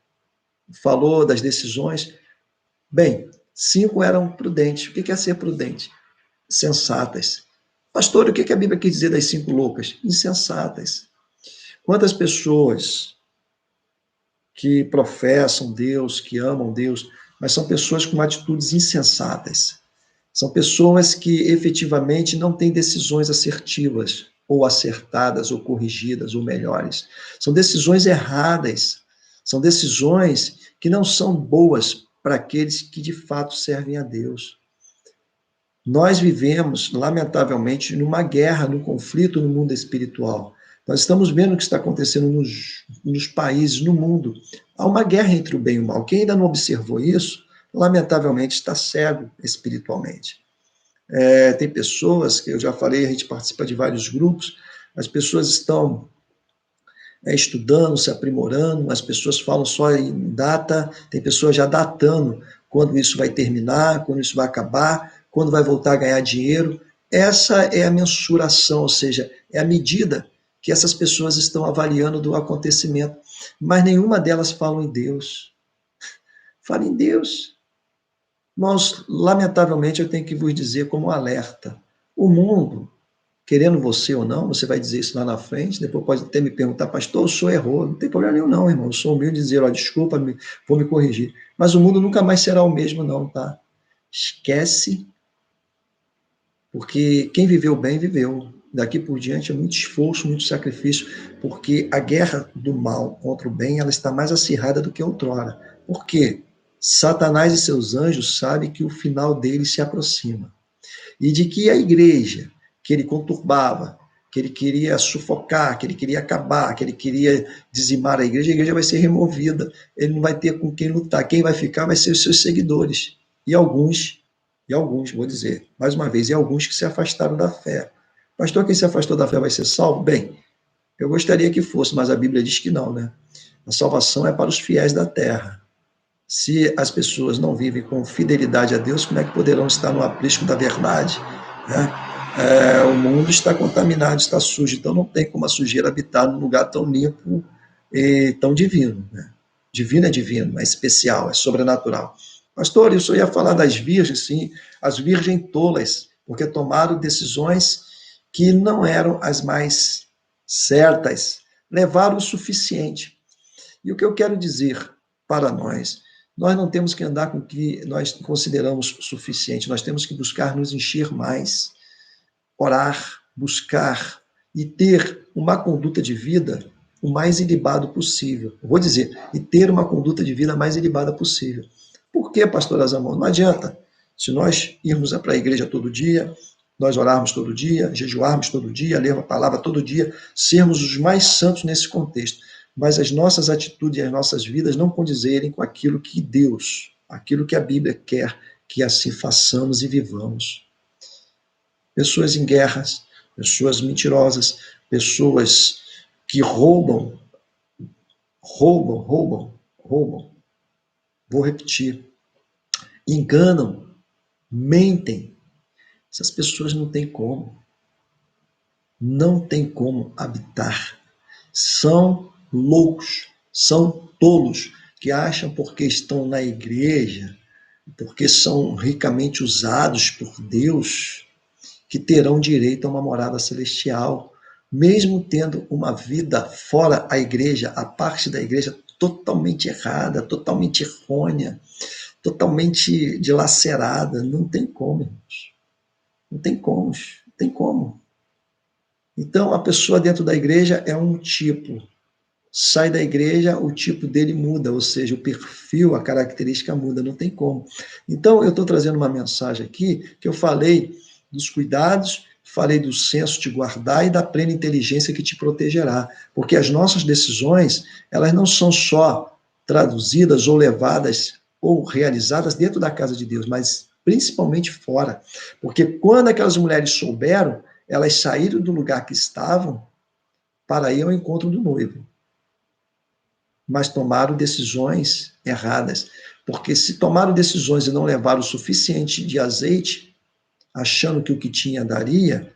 falou das decisões. Bem, 5 eram prudentes. O que é ser prudente? Sensatas. Pastor, o que a Bíblia quer dizer das 5 loucas? Insensatas. Quantas pessoas que professam Deus, que amam Deus, mas são pessoas com atitudes insensatas. São pessoas que efetivamente não têm decisões assertivas, ou acertadas, ou corrigidas, ou melhores. São decisões erradas. São decisões que não são boas para aqueles que de fato servem a Deus. Nós vivemos, lamentavelmente, numa guerra, num conflito no mundo espiritual. Nós estamos vendo o que está acontecendo nos países, no mundo. Há uma guerra entre o bem e o mal. Quem ainda não observou isso, lamentavelmente, está cego espiritualmente. Tem pessoas, que eu já falei, a gente participa de vários grupos, as pessoas estão estudando, se aprimorando, as pessoas falam só em data, tem pessoas já datando quando isso vai terminar, quando isso vai acabar, quando vai voltar a ganhar dinheiro. Essa é a mensuração, ou seja, é a medida que essas pessoas estão avaliando do acontecimento, mas nenhuma delas fala em Deus. Fala em Deus. Nós, lamentavelmente, eu tenho que vos dizer como alerta, o mundo, querendo você ou não, você vai dizer isso lá na frente, depois pode até me perguntar, pastor, o senhor errou. Não tem problema nenhum não, irmão, eu sou humilde de dizer, ó, desculpa, vou me corrigir. Mas o mundo nunca mais será o mesmo não, tá? Esquece, porque quem viveu bem, viveu. Daqui por diante é muito esforço, muito sacrifício, porque a guerra do mal contra o bem, ela está mais acirrada do que outrora. Por quê? Satanás e seus anjos sabem que o final dele se aproxima. E de que a igreja que ele conturbava, que ele queria sufocar, que ele queria acabar, que ele queria dizimar a igreja vai ser removida, ele não vai ter com quem lutar, quem vai ficar vai ser os seus seguidores, e alguns, vou dizer, mais uma vez, e alguns que se afastaram da fé. Pastor, quem se afastou da fé vai ser salvo? Bem, eu gostaria que fosse, mas a Bíblia diz que não, né? A salvação é para os fiéis da terra. Se as pessoas não vivem com fidelidade a Deus, como é que poderão estar no aprisco da verdade? Né? O mundo está contaminado, está sujo, então não tem como a sujeira habitar num lugar tão limpo e tão divino. Né? Divino é divino, é especial, é sobrenatural. Pastor, eu só ia falar das virgens, sim, as virgens tolas, porque tomaram decisões que não eram as mais certas, levaram o suficiente. E o que eu quero dizer para nós não temos que andar com o que nós consideramos suficiente, nós temos que buscar nos encher mais, orar, buscar e ter uma conduta de vida o mais ilibado possível. Eu vou dizer, e ter uma conduta de vida mais ilibada possível. Por quê, pastor Azamon? Não adianta. Se nós irmos para a igreja todo dia, nós orarmos todo dia, jejuarmos todo dia, lermos a palavra todo dia, sermos os mais santos nesse contexto, mas as nossas atitudes e as nossas vidas não condizerem com aquilo que Deus, aquilo que a Bíblia quer que assim façamos e vivamos. Pessoas em guerras, pessoas mentirosas, pessoas que roubam. Vou repetir. Enganam, mentem. Essas pessoas não têm como. Não tem como habitar. São loucos, são tolos, que acham porque estão na igreja, porque são ricamente usados por Deus, que terão direito a uma morada celestial, mesmo tendo uma vida fora a igreja, a parte da igreja totalmente errada, totalmente errônea, totalmente dilacerada. Não tem como, irmãos. Não tem como, não tem como. Então, a pessoa dentro da igreja é um tipo, sai da igreja, o tipo dele muda, ou seja, o perfil, a característica muda, não tem como. Então, eu estou trazendo uma mensagem aqui que eu falei dos cuidados, falei do senso de guardar e da plena inteligência que te protegerá, porque as nossas decisões, elas não são só traduzidas ou levadas ou realizadas dentro da casa de Deus, mas principalmente fora, porque quando aquelas mulheres souberam, elas saíram do lugar que estavam para ir ao encontro do noivo, mas tomaram decisões erradas, porque se tomaram decisões e não levaram o suficiente de azeite, achando que o que tinha daria,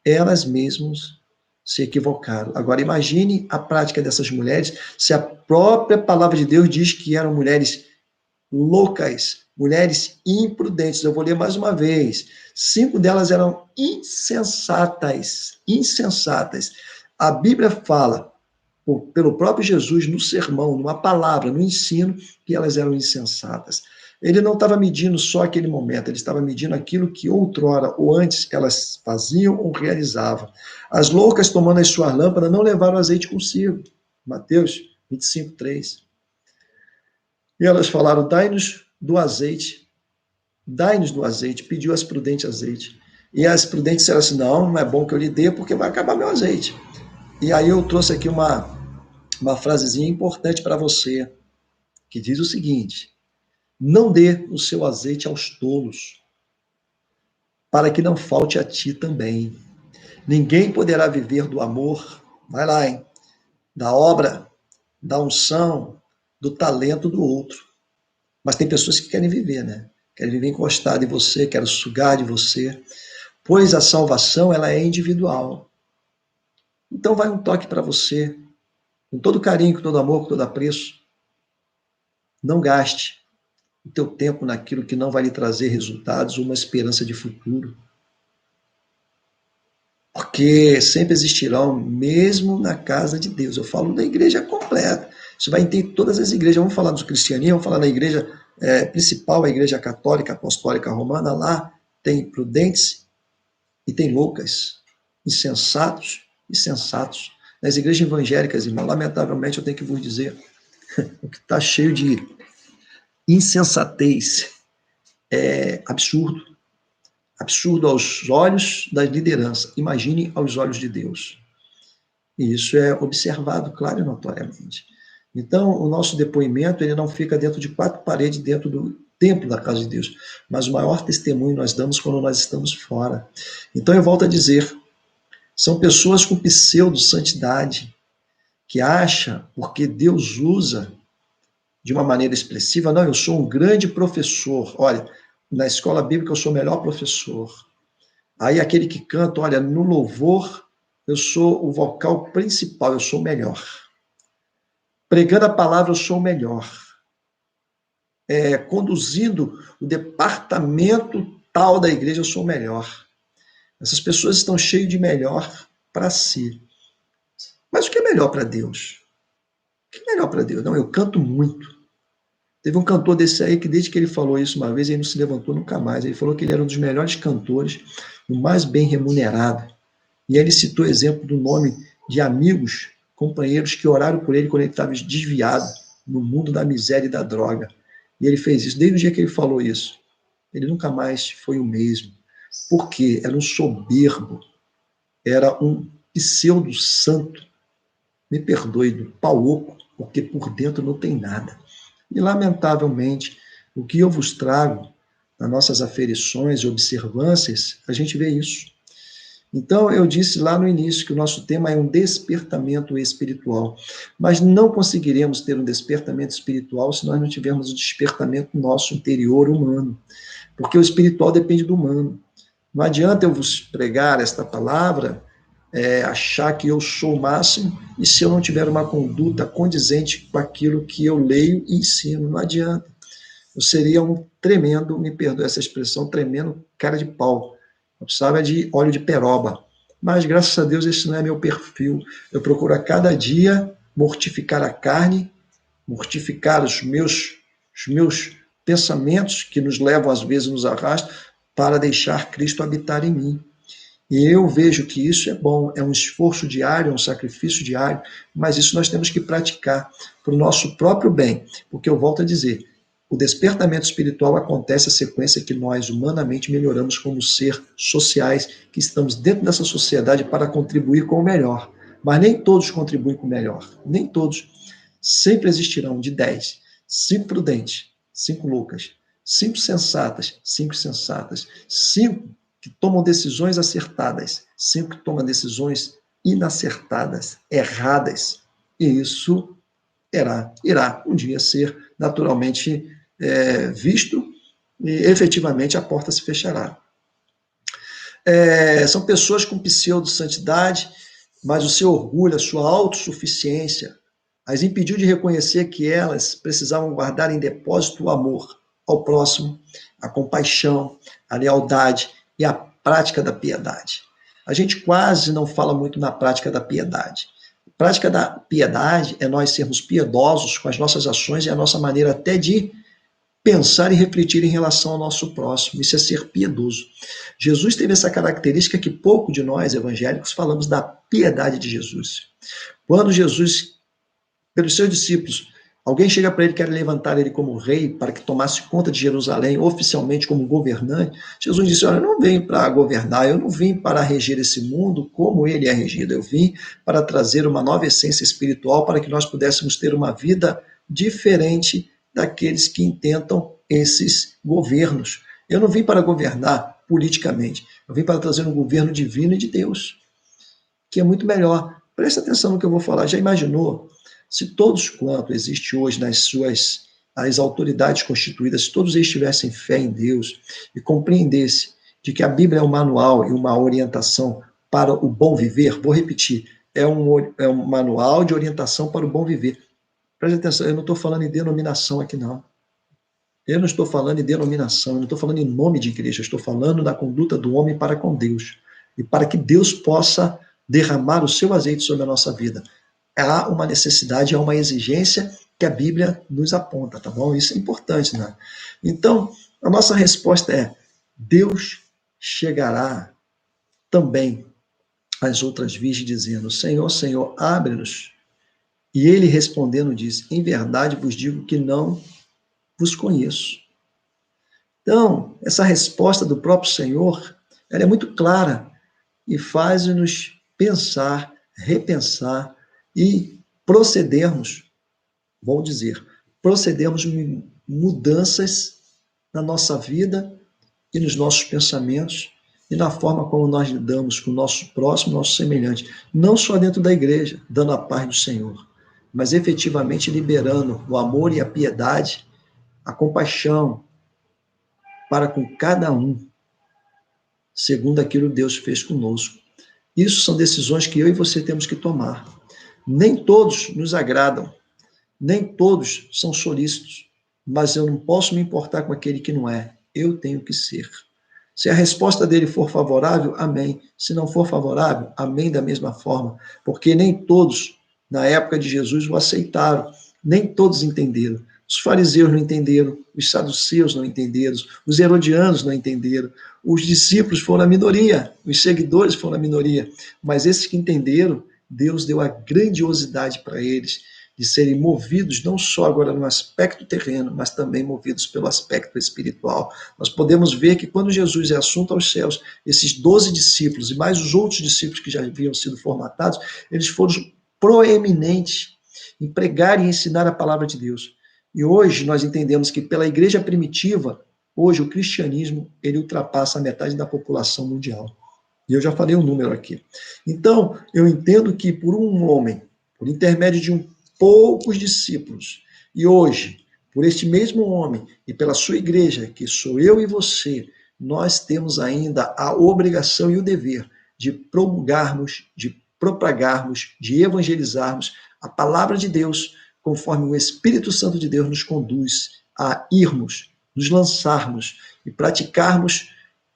elas mesmas se equivocaram. Agora, imagine a prática dessas mulheres, se a própria palavra de Deus diz que eram mulheres loucas, mulheres imprudentes. Eu vou ler mais uma vez. 5 delas eram insensatas. A Bíblia fala, pelo próprio Jesus, no sermão, numa palavra, no ensino, que elas eram insensatas. Ele não estava medindo só aquele momento, ele estava medindo aquilo que outrora ou antes elas faziam ou realizavam. As loucas, tomando as suas lâmpadas, não levaram azeite consigo. Mateus 25:3. E elas falaram, dai-nos do azeite, pediu as prudentes azeite. E as prudentes disseram assim, não é bom que eu lhe dê, porque vai acabar meu azeite. E aí eu trouxe aqui uma frasezinha importante para você, que diz o seguinte, não dê o seu azeite aos tolos, para que não falte a ti também. Ninguém poderá viver do amor, vai lá, hein? Da obra, da unção, do talento do outro. Mas tem pessoas que querem viver, né? Querem viver encostado em você, querem sugar de você, pois a salvação ela é individual. Então vai um toque para você, com todo carinho, com todo amor, com todo apreço. Não gaste o teu tempo naquilo que não vai lhe trazer resultados ou uma esperança de futuro. Porque sempre existirão, mesmo na casa de Deus. Eu falo da igreja completa. Você vai ter todas as igrejas. Vamos falar do cristianismo, vamos falar da igreja principal, a igreja católica, apostólica, romana. Lá tem prudentes e tem loucas, insensatos e sensatos. Nas igrejas evangélicas, irmão, lamentavelmente eu tenho que vos dizer, o que está cheio de insensatez é absurdo. Absurdo aos olhos da liderança. Imagine aos olhos de Deus. E isso é observado, claro e notoriamente. Então, o nosso depoimento, ele não fica dentro de quatro paredes, dentro do templo da casa de Deus, mas o maior testemunho nós damos quando nós estamos fora. Então, eu volto a dizer, são pessoas com pseudo-santidade, que acham, porque Deus usa de uma maneira expressiva, não, eu sou um grande professor, olha, na escola bíblica eu sou o melhor professor. Aí aquele que canta, olha, no louvor eu sou o vocal principal, eu sou o melhor. Pregando a palavra, eu sou o melhor. Conduzindo o departamento tal da igreja, eu sou o melhor. Essas pessoas estão cheias de melhor para si. Mas o que é melhor para Deus? O que é melhor para Deus? Não, eu canto muito. Teve um cantor desse aí que, desde que ele falou isso uma vez, ele não se levantou nunca mais. Ele falou que ele era um dos melhores cantores, o mais bem remunerado. E aí ele citou exemplo do nome de amigos, companheiros que oraram por ele quando ele estava desviado no mundo da miséria e da droga. E ele fez isso. Desde o dia que ele falou isso, ele nunca mais foi o mesmo. Por quê? Era um soberbo, era um pseudo-santo, me perdoe, do pau oco, porque por dentro não tem nada. E, lamentavelmente, o que eu vos trago, nas nossas aferições e observâncias, a gente vê isso. Então, eu disse lá no início que o nosso tema é um despertamento espiritual, mas não conseguiremos ter um despertamento espiritual se nós não tivermos o despertamento nosso interior humano, porque o espiritual depende do humano. Não adianta eu vos pregar esta palavra, achar que eu sou o máximo, e se eu não tiver uma conduta condizente com aquilo que eu leio e ensino, não adianta. Eu seria um tremendo, me perdoe essa expressão, tremendo cara de pau. Eu precisava de óleo de peroba. Mas, graças a Deus, esse não é meu perfil. Eu procuro a cada dia mortificar a carne, mortificar os meus pensamentos, que nos levam, às vezes, nos arrastam, para deixar Cristo habitar em mim. E eu vejo que isso é bom, é um esforço diário, é um sacrifício diário, mas isso nós temos que praticar para o nosso próprio bem, porque eu volto a dizer, o despertamento espiritual acontece a sequência que nós humanamente melhoramos como ser sociais, que estamos dentro dessa sociedade para contribuir com o melhor. Mas nem todos contribuem com o melhor, nem todos. Sempre existirão de 10, 5 prudentes, 5 loucas, 5 sensatas, 5 sensatas, 5 que tomam decisões acertadas, 5 que tomam decisões inacertadas, erradas. E isso irá um dia ser naturalmente visto e efetivamente a porta se fechará. São pessoas com pseudo-santidade, mas o seu orgulho, a sua autossuficiência, as impediu de reconhecer que elas precisavam guardar em depósito o amor ao próximo, a compaixão, a lealdade e a prática da piedade. A gente quase não fala muito na prática da piedade. A prática da piedade é nós sermos piedosos com as nossas ações e a nossa maneira até de pensar e refletir em relação ao nosso próximo. Isso é ser piedoso. Jesus teve essa característica que pouco de nós, evangélicos, falamos da piedade de Jesus. Quando Jesus, pelos seus discípulos, alguém chega para ele e quer levantar ele como rei para que tomasse conta de Jerusalém oficialmente como governante, Jesus disse, olha, eu não venho para governar, eu não vim para reger esse mundo como ele é regido, eu vim para trazer uma nova essência espiritual para que nós pudéssemos ter uma vida diferente daqueles que intentam esses governos. Eu não vim para governar politicamente, eu vim para trazer um governo divino e de Deus, que é muito melhor. Presta atenção no que eu vou falar. Já imaginou se todos quanto existe hoje as autoridades constituídas, se todos eles tivessem fé em Deus e compreendessem de que a Bíblia é um manual e uma orientação para o bom viver, vou repetir, é um manual de orientação para o bom viver. Presta atenção, eu não estou falando em denominação aqui, não. Eu não estou falando em denominação, eu não estou falando em nome de igreja, eu estou falando da conduta do homem para com Deus. E para que Deus possa derramar o seu azeite sobre a nossa vida. Há uma necessidade, há uma exigência que a Bíblia nos aponta, tá bom? Isso é importante, né? Então, a nossa resposta é: Deus chegará também às outras virgens, dizendo: Senhor, Senhor, abre-nos. E ele respondendo diz: em verdade vos digo que não vos conheço. Então, essa resposta do próprio Senhor, ela é muito clara e faz-nos pensar, repensar e procedermos, vou dizer, procedermos mudanças na nossa vida e nos nossos pensamentos e na forma como nós lidamos com o nosso próximo, nosso semelhante, não só dentro da igreja, dando a paz do Senhor, mas efetivamente liberando o amor e a piedade, a compaixão para com cada um, segundo aquilo que Deus fez conosco. Isso são decisões que eu e você temos que tomar. Nem todos nos agradam, nem todos são solícitos, mas eu não posso me importar com aquele que não é. Eu tenho que ser. Se a resposta dele for favorável, amém. Se não for favorável, amém da mesma forma. Porque nem todos, na época de Jesus, o aceitaram. Nem todos entenderam. Os fariseus não entenderam, os saduceus não entenderam, os herodianos não entenderam, os discípulos foram a minoria, os seguidores foram a minoria. Mas esses que entenderam, Deus deu a grandiosidade para eles, de serem movidos não só agora no aspecto terreno, mas também movidos pelo aspecto espiritual. Nós podemos ver que quando Jesus é assunto aos céus, esses 12 discípulos e mais os outros discípulos que já haviam sido formatados, eles foram proeminentes em pregar e ensinar a palavra de Deus. E hoje nós entendemos que pela igreja primitiva, hoje o cristianismo, ele ultrapassa a metade da população mundial. E eu já falei um número aqui. Então, eu entendo que por um homem, por intermédio de poucos discípulos, e hoje, por este mesmo homem e pela sua igreja, que sou eu e você, nós temos ainda a obrigação e o dever de promulgarmos, de propagarmos, de evangelizarmos a palavra de Deus, conforme o Espírito Santo de Deus nos conduz a irmos, nos lançarmos e praticarmos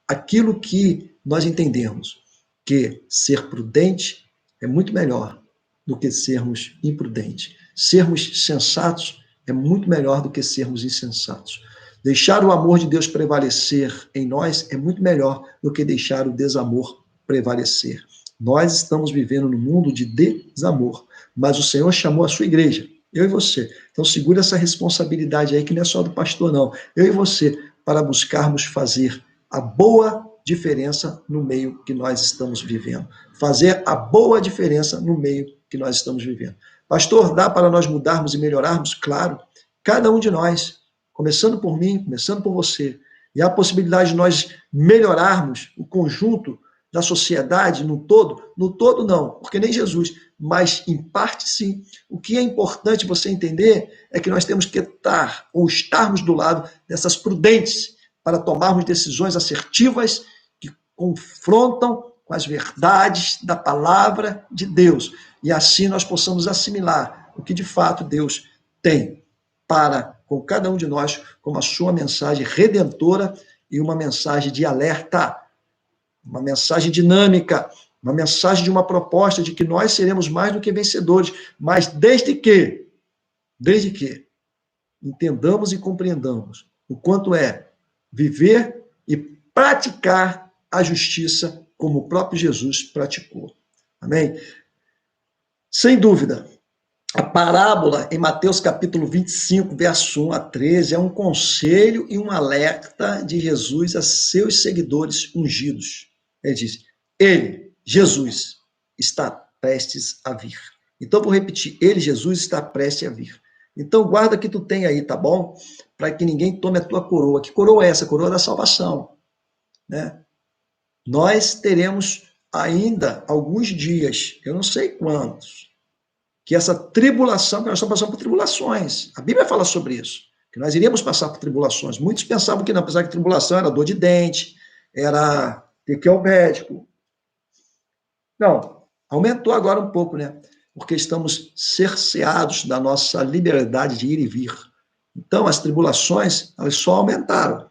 aquilo que nós entendemos, que ser prudente é muito melhor do que sermos imprudentes. Sermos sensatos é muito melhor do que sermos insensatos. Deixar o amor de Deus prevalecer em nós é muito melhor do que deixar o desamor prevalecer. Nós estamos vivendo num mundo de desamor, mas o Senhor chamou a sua igreja, eu e você. Então segura essa responsabilidade aí, que não é só do pastor, não. Eu e você, para buscarmos fazer a boa diferença no meio que nós estamos vivendo. Fazer a boa diferença no meio que nós estamos vivendo. Pastor, dá para nós mudarmos e melhorarmos? Claro. Cada um de nós, começando por mim, começando por você. E há a possibilidade de nós melhorarmos o conjunto da sociedade no todo não, porque nem Jesus, mas em parte sim. O que é importante você entender é que nós temos que estar ou estarmos do lado dessas prudentes para tomarmos decisões assertivas que confrontam com as verdades da palavra de Deus. E assim nós possamos assimilar o que de fato Deus tem para com cada um de nós, como a sua mensagem redentora e uma mensagem de alerta, uma mensagem dinâmica, uma mensagem de uma proposta de que nós seremos mais do que vencedores, mas desde que entendamos e compreendamos o quanto é viver e praticar a justiça como o próprio Jesus praticou. Amém? Sem dúvida, a parábola em Mateus capítulo 25, verso 1 a 13, é um conselho e um alerta de Jesus a seus seguidores ungidos. Ele diz, Jesus, está prestes a vir. Então, vou repetir, Jesus, está prestes a vir. Então, guarda que tu tem aí, tá bom? Para que ninguém tome a tua coroa. Que coroa é essa? Coroa da salvação. Né? Nós teremos ainda alguns dias, eu não sei quantos, que essa tribulação, que nós estamos passando por tribulações. A Bíblia fala sobre isso, que nós iríamos passar por tribulações. Muitos pensavam que não, apesar que tribulação era dor de dente, era ter que ir ao médico. Não, aumentou agora um pouco, né? Porque estamos cerceados da nossa liberdade de ir e vir. Então, as tribulações, elas só aumentaram,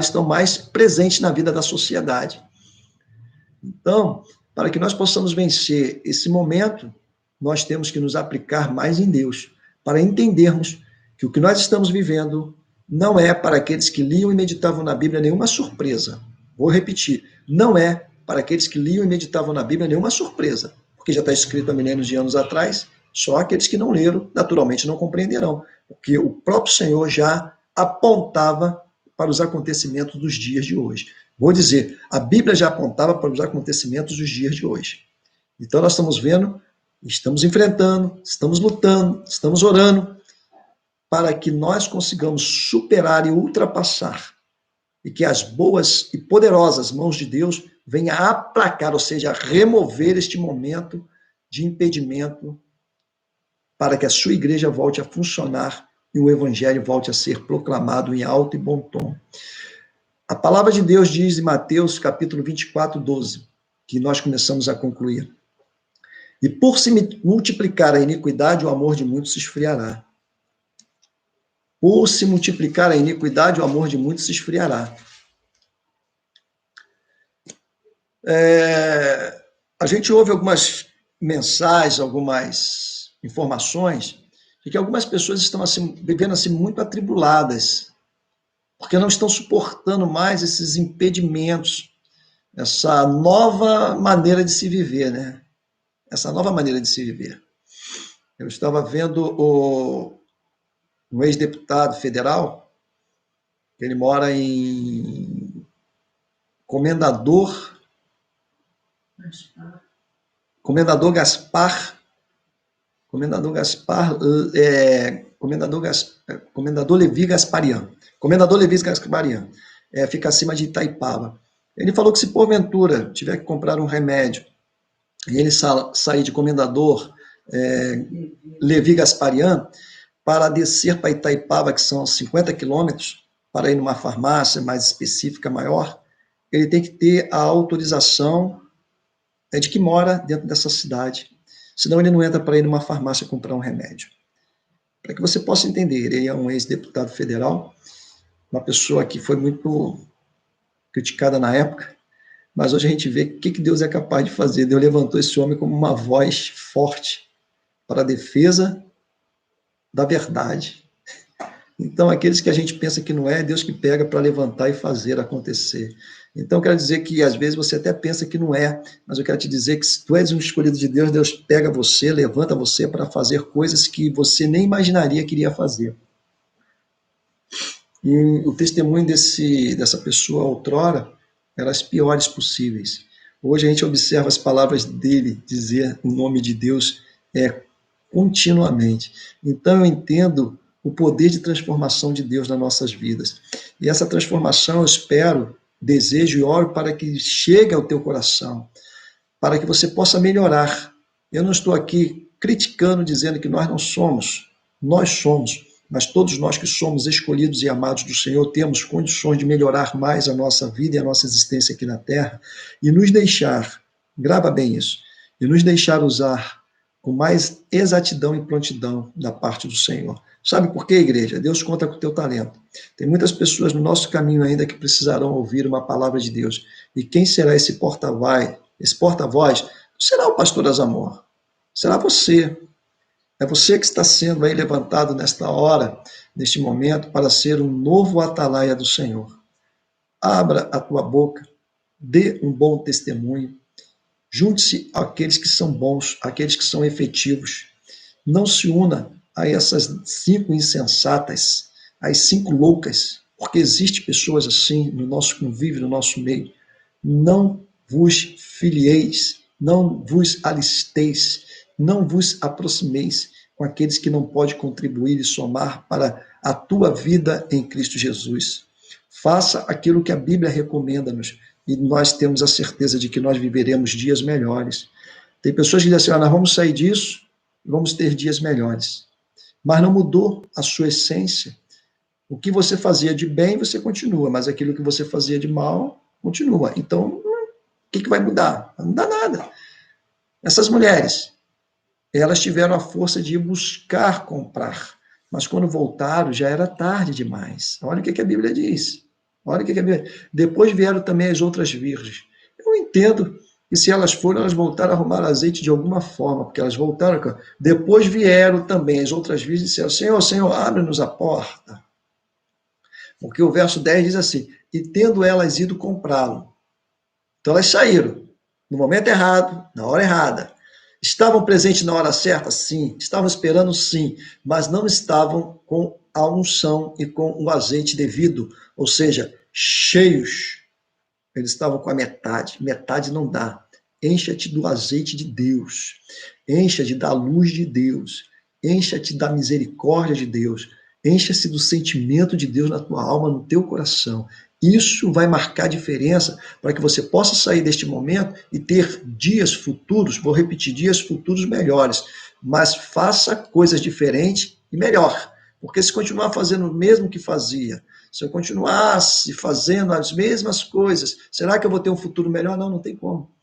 estão mais presentes na vida da sociedade. Então, para que nós possamos vencer esse momento, nós temos que nos aplicar mais em Deus, para entendermos que o que nós estamos vivendo não é para aqueles que liam e meditavam na Bíblia nenhuma surpresa. Vou repetir, não é para aqueles que liam e meditavam na Bíblia nenhuma surpresa, porque já está escrito há milênios de anos atrás, só aqueles que não leram, naturalmente, não compreenderão, porque o próprio Senhor já apontava para os acontecimentos dos dias de hoje. Vou dizer, a Bíblia já apontava para os acontecimentos dos dias de hoje. Então nós estamos vendo, estamos enfrentando, estamos lutando, estamos orando para que nós consigamos superar e ultrapassar e que as boas e poderosas mãos de Deus venham a aplacar, ou seja, remover este momento de impedimento para que a sua igreja volte a funcionar e o evangelho volte a ser proclamado em alto e bom tom. A palavra de Deus diz em Mateus, capítulo 24, 12, que nós começamos a concluir. E por se multiplicar a iniquidade, o amor de muitos se esfriará. Por se multiplicar a iniquidade, o amor de muitos se esfriará. A gente ouve algumas mensagens, algumas informações de que algumas pessoas estão assim, vivendo assim, muito atribuladas, porque não estão suportando mais esses impedimentos, essa nova maneira de se viver, né? Essa nova maneira de se viver. Eu estava vendo um ex-deputado federal, ele mora em Comendador Gaspar, Comendador Levi Gasparian. Comendador Levi Gasparian, fica acima de Itaipava. Ele falou que se porventura tiver que comprar um remédio e ele sair de Comendador Levi Gasparian para descer para Itaipava, que são 50 quilômetros, para ir numa farmácia mais específica, maior, ele tem que ter a autorização de que mora dentro dessa cidade. Senão ele não entra para ir numa farmácia comprar um remédio. Para que você possa entender, ele é um ex-deputado federal, uma pessoa que foi muito criticada na época, mas hoje a gente vê o que Deus é capaz de fazer. Deus levantou esse homem como uma voz forte para a defesa da verdade. Então, aqueles que a gente pensa que não é Deus que pega para levantar e fazer acontecer. Então, eu quero dizer que, às vezes, você até pensa que não é, mas eu quero te dizer que, se tu és um escolhido de Deus, Deus pega você, levanta você para fazer coisas que você nem imaginaria que iria fazer. E o testemunho dessa pessoa, outrora, eram as piores possíveis. Hoje, a gente observa as palavras dele dizer o nome de Deus continuamente. Então, eu entendo o poder de transformação de Deus nas nossas vidas. E essa transformação, eu espero, desejo e oro para que chegue ao teu coração, para que você possa melhorar. Eu não estou aqui criticando, dizendo que nós não somos. Nós somos, mas todos nós que somos escolhidos e amados do Senhor temos condições de melhorar mais a nossa vida e a nossa existência aqui na Terra e nos deixar, grava bem isso, e nos deixar usar com mais exatidão e prontidão da parte do Senhor. Sabe por quê, igreja? Deus conta com o teu talento. Tem muitas pessoas no nosso caminho ainda que precisarão ouvir uma palavra de Deus. E quem será esse porta-voz? Esse porta-voz não será o pastor Azamor. Será você. É você que está sendo aí levantado nesta hora, neste momento, para ser um novo atalaia do Senhor. Abra a tua boca, dê um bom testemunho, junte-se àqueles que são bons, àqueles que são efetivos. Não se una a essas 5 insensatas, as 5 loucas, porque existem pessoas assim no nosso convívio, no nosso meio. Não vos filieis, não vos alisteis, não vos aproximeis com aqueles que não podem contribuir e somar para a tua vida em Cristo Jesus. Faça aquilo que a Bíblia recomenda-nos e nós temos a certeza de que nós viveremos dias melhores. Tem pessoas que dizem assim, nós vamos sair disso, vamos ter dias melhores. Mas não mudou a sua essência. O que você fazia de bem, você continua, mas aquilo que você fazia de mal, continua. Então, o que vai mudar? Não mudar nada. Essas mulheres, elas tiveram a força de ir buscar comprar, mas quando voltaram, já era tarde demais. Olha o que a Bíblia diz. Olha o que a Bíblia diz. Depois vieram também as outras virgens. Eu entendo que se elas foram, elas voltaram a arrumar azeite de alguma forma, porque elas voltaram. Depois vieram também as outras virgens e disseram, Senhor, Senhor, abre-nos a porta. Porque o verso 10 diz assim, e tendo elas ido comprá-lo. Então elas saíram, no momento errado, na hora errada. Estavam presentes na hora certa? Sim. Estavam esperando? Sim. Mas não estavam com a unção e com o azeite devido, ou seja, cheios. Eles estavam com a metade. Metade não dá. Encha-te do azeite de Deus. Encha-te da luz de Deus. Encha-te da misericórdia de Deus. Encha-se do sentimento de Deus na tua alma, no teu coração. Isso vai marcar diferença para que você possa sair deste momento e ter dias futuros, vou repetir, dias futuros melhores. Mas faça coisas diferentes e melhor. Porque se continuar fazendo o mesmo que fazia, se eu continuasse fazendo as mesmas coisas, será que eu vou ter um futuro melhor? Não, não tem como.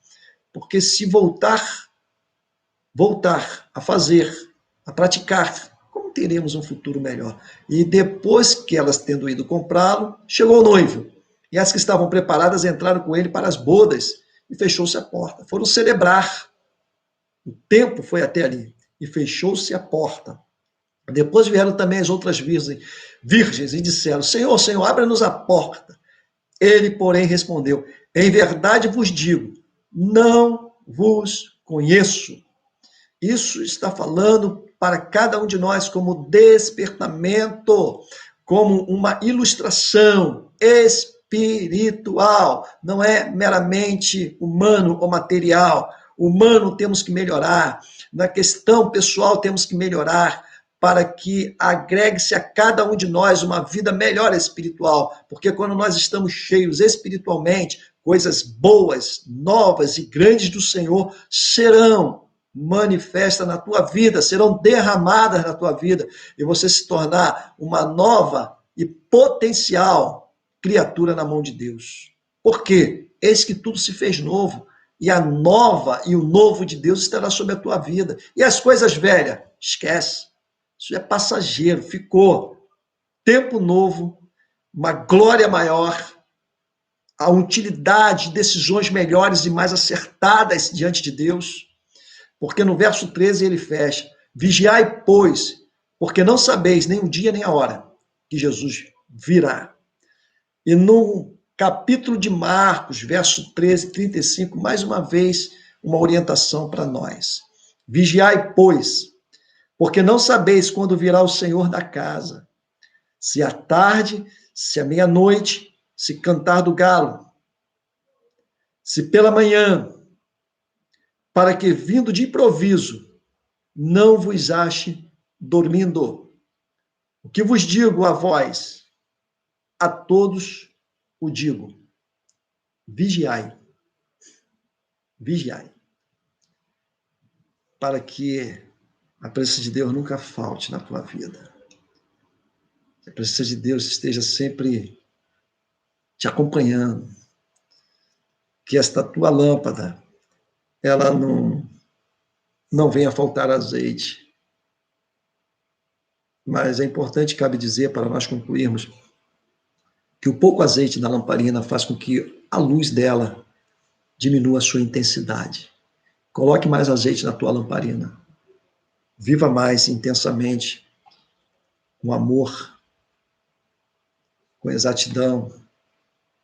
Porque se voltar a fazer, a praticar, como teremos um futuro melhor? E depois que elas tendo ido comprá-lo, chegou o noivo. E as que estavam preparadas entraram com ele para as bodas e fechou-se a porta. Foram celebrar. O tempo foi até ali e fechou-se a porta. Depois vieram também as outras virgens e disseram: Senhor, Senhor, abre-nos a porta. Ele, porém, respondeu: em verdade vos digo, não vos conheço. Isso está falando para cada um de nós como despertamento, como uma ilustração espiritual. Não é meramente humano ou material. Humano temos que melhorar. Na questão pessoal temos que melhorar, para que agregue-se a cada um de nós uma vida melhor espiritual, porque quando nós estamos cheios espiritualmente, coisas boas, novas e grandes do Senhor serão manifestas na tua vida, serão derramadas na tua vida, e você se tornar uma nova e potencial criatura na mão de Deus. Por quê? Eis que tudo se fez novo, e a nova e o novo de Deus estará sobre a tua vida. E as coisas velhas, esquece. Isso é passageiro, ficou. Tempo novo, uma glória maior, a utilidade, decisões melhores e mais acertadas diante de Deus. Porque no verso 13 ele fecha: vigiai, pois, porque não sabeis nem o dia nem a hora que Jesus virá. E no capítulo de Marcos, verso 13, 35, mais uma vez, uma orientação para nós. Vigiai, pois, porque não sabeis quando virá o Senhor da casa, se à tarde, se à meia-noite, se cantar do galo, se pela manhã, para que, vindo de improviso, não vos ache dormindo. O que vos digo a vós, a todos o digo: vigiai, vigiai, para que a presença de Deus nunca falte na tua vida. Que a presença de Deus esteja sempre te acompanhando. Que esta tua lâmpada, ela não venha faltar azeite. Mas é importante, cabe dizer, para nós concluirmos, que o pouco azeite na lamparina faz com que a luz dela diminua a sua intensidade. Coloque mais azeite na tua lamparina. Viva mais intensamente, com amor, com exatidão,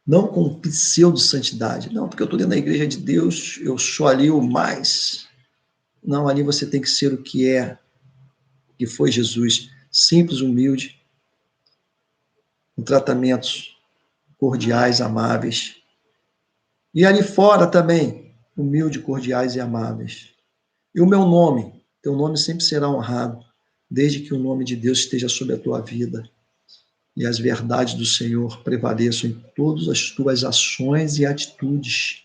não com pseudo-santidade. Não, porque eu estou dentro da igreja de Deus, eu sou ali o mais. Não, ali você tem que ser o que é, que foi Jesus, simples, humilde, com tratamentos cordiais, amáveis. E ali fora também, humilde, cordiais e amáveis. E o meu nome, teu nome sempre será honrado, desde que o nome de Deus esteja sobre a tua vida e as verdades do Senhor prevaleçam em todas as tuas ações e atitudes,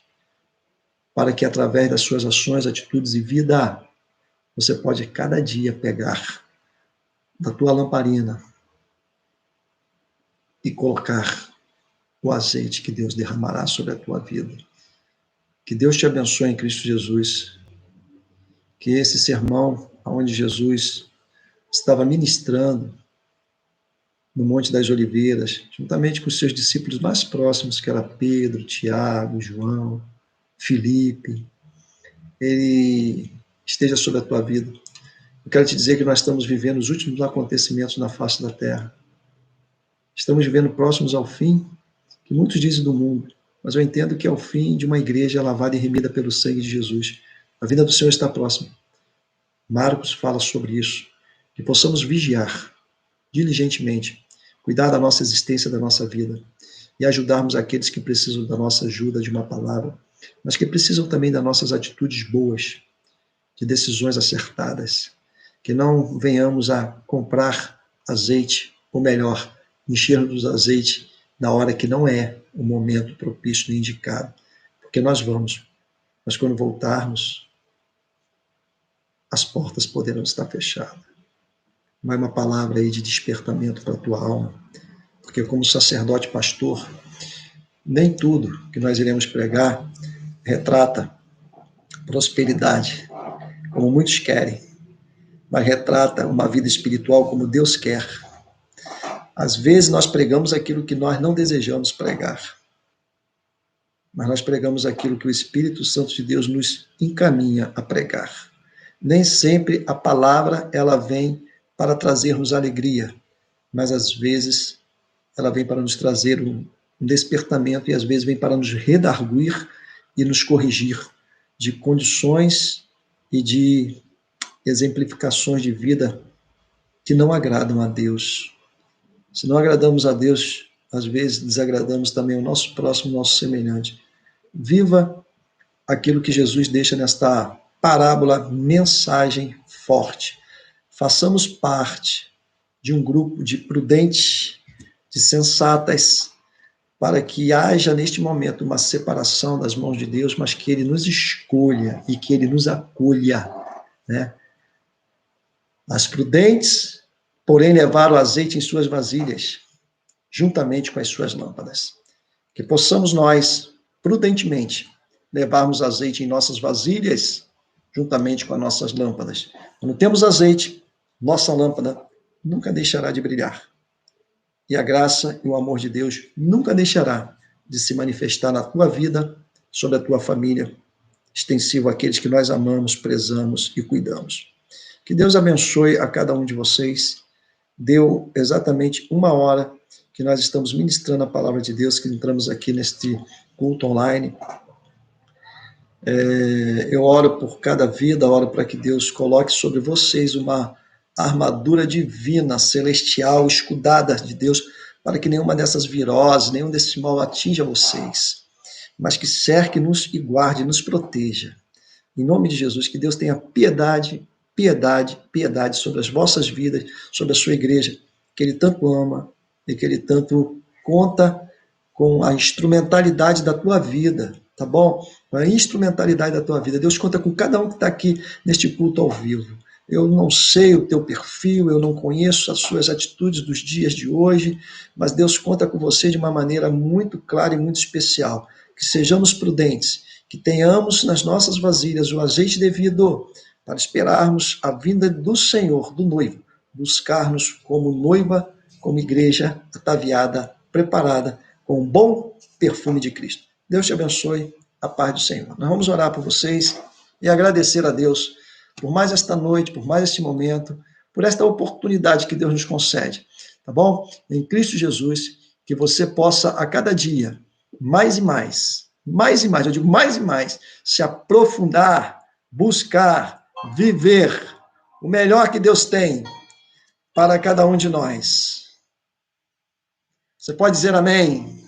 para que através das suas ações, atitudes e vida, você pode cada dia pegar da tua lamparina e colocar o azeite que Deus derramará sobre a tua vida. Que Deus te abençoe em Cristo Jesus. Que esse sermão, onde Jesus estava ministrando no Monte das Oliveiras, juntamente com os seus discípulos mais próximos, que era Pedro, Tiago, João, Filipe, ele esteja sobre a tua vida. Eu quero te dizer que nós estamos vivendo os últimos acontecimentos na face da terra. Estamos vivendo próximos ao fim, que muitos dizem do mundo, mas eu entendo que é o fim de uma igreja lavada e remida pelo sangue de Jesus. A vinda do Senhor está próxima. Marcos fala sobre isso, que possamos vigiar, diligentemente, cuidar da nossa existência, da nossa vida, e ajudarmos aqueles que precisam da nossa ajuda, de uma palavra, mas que precisam também das nossas atitudes boas, de decisões acertadas, que não venhamos a comprar azeite, ou melhor, enchermos azeite na hora que não é o momento propício nem indicado, porque nós vamos, mas quando voltarmos, as portas poderão estar fechadas. Vai uma palavra aí de despertamento para a tua alma, porque como sacerdote pastor, nem tudo que nós iremos pregar retrata prosperidade, como muitos querem, mas retrata uma vida espiritual como Deus quer. Às vezes nós pregamos aquilo que nós não desejamos pregar, mas nós pregamos aquilo que o Espírito Santo de Deus nos encaminha a pregar. Nem sempre a palavra ela vem para trazer-nos alegria, mas às vezes ela vem para nos trazer um despertamento e às vezes vem para nos redarguir e nos corrigir de condições e de exemplificações de vida que não agradam a Deus. Se não agradamos a Deus, às vezes desagradamos também o nosso próximo, o nosso semelhante. Viva aquilo que Jesus deixa nesta parábola, mensagem forte. Façamos parte de um grupo de prudentes, de sensatas, para que haja neste momento uma separação das mãos de Deus, mas que Ele nos escolha e que Ele nos acolha, né? As prudentes, porém, levaram o azeite em suas vasilhas, juntamente com as suas lâmpadas. Que possamos nós, prudentemente, levarmos azeite em nossas vasilhas, juntamente com as nossas lâmpadas. Quando temos azeite, nossa lâmpada nunca deixará de brilhar. E a graça e o amor de Deus nunca deixará de se manifestar na tua vida, sobre a tua família, extensivo àqueles que nós amamos, prezamos e cuidamos. Que Deus abençoe a cada um de vocês. Deu exatamente 1 hora que nós estamos ministrando a palavra de Deus, que entramos aqui neste culto online. Eu oro por cada vida, oro para que Deus coloque sobre vocês uma armadura divina, celestial, escudada de Deus, para que nenhuma dessas viroses, nenhum desse mal atinja vocês, mas que cerque-nos e guarde, nos proteja. Em nome de Jesus, que Deus tenha piedade, piedade, piedade sobre as vossas vidas, sobre a sua igreja, que Ele tanto ama e que Ele tanto conta com a instrumentalidade da tua vida, tá bom? A instrumentalidade da tua vida. Deus conta com cada um que está aqui neste culto ao vivo. Eu não sei o teu perfil, eu não conheço as suas atitudes dos dias de hoje, mas Deus conta com você de uma maneira muito clara e muito especial. Que sejamos prudentes, que tenhamos nas nossas vasilhas o azeite devido para esperarmos a vinda do Senhor, do noivo, buscar-nos como noiva, como igreja ataviada, preparada, com um bom perfume de Cristo. Deus te abençoe, a paz do Senhor. Nós vamos orar por vocês e agradecer a Deus por mais esta noite, por mais este momento, por esta oportunidade que Deus nos concede, tá bom? Em Cristo Jesus, que você possa a cada dia, mais e mais, eu digo mais e mais, se aprofundar, buscar, viver o melhor que Deus tem para cada um de nós. Você pode dizer amém?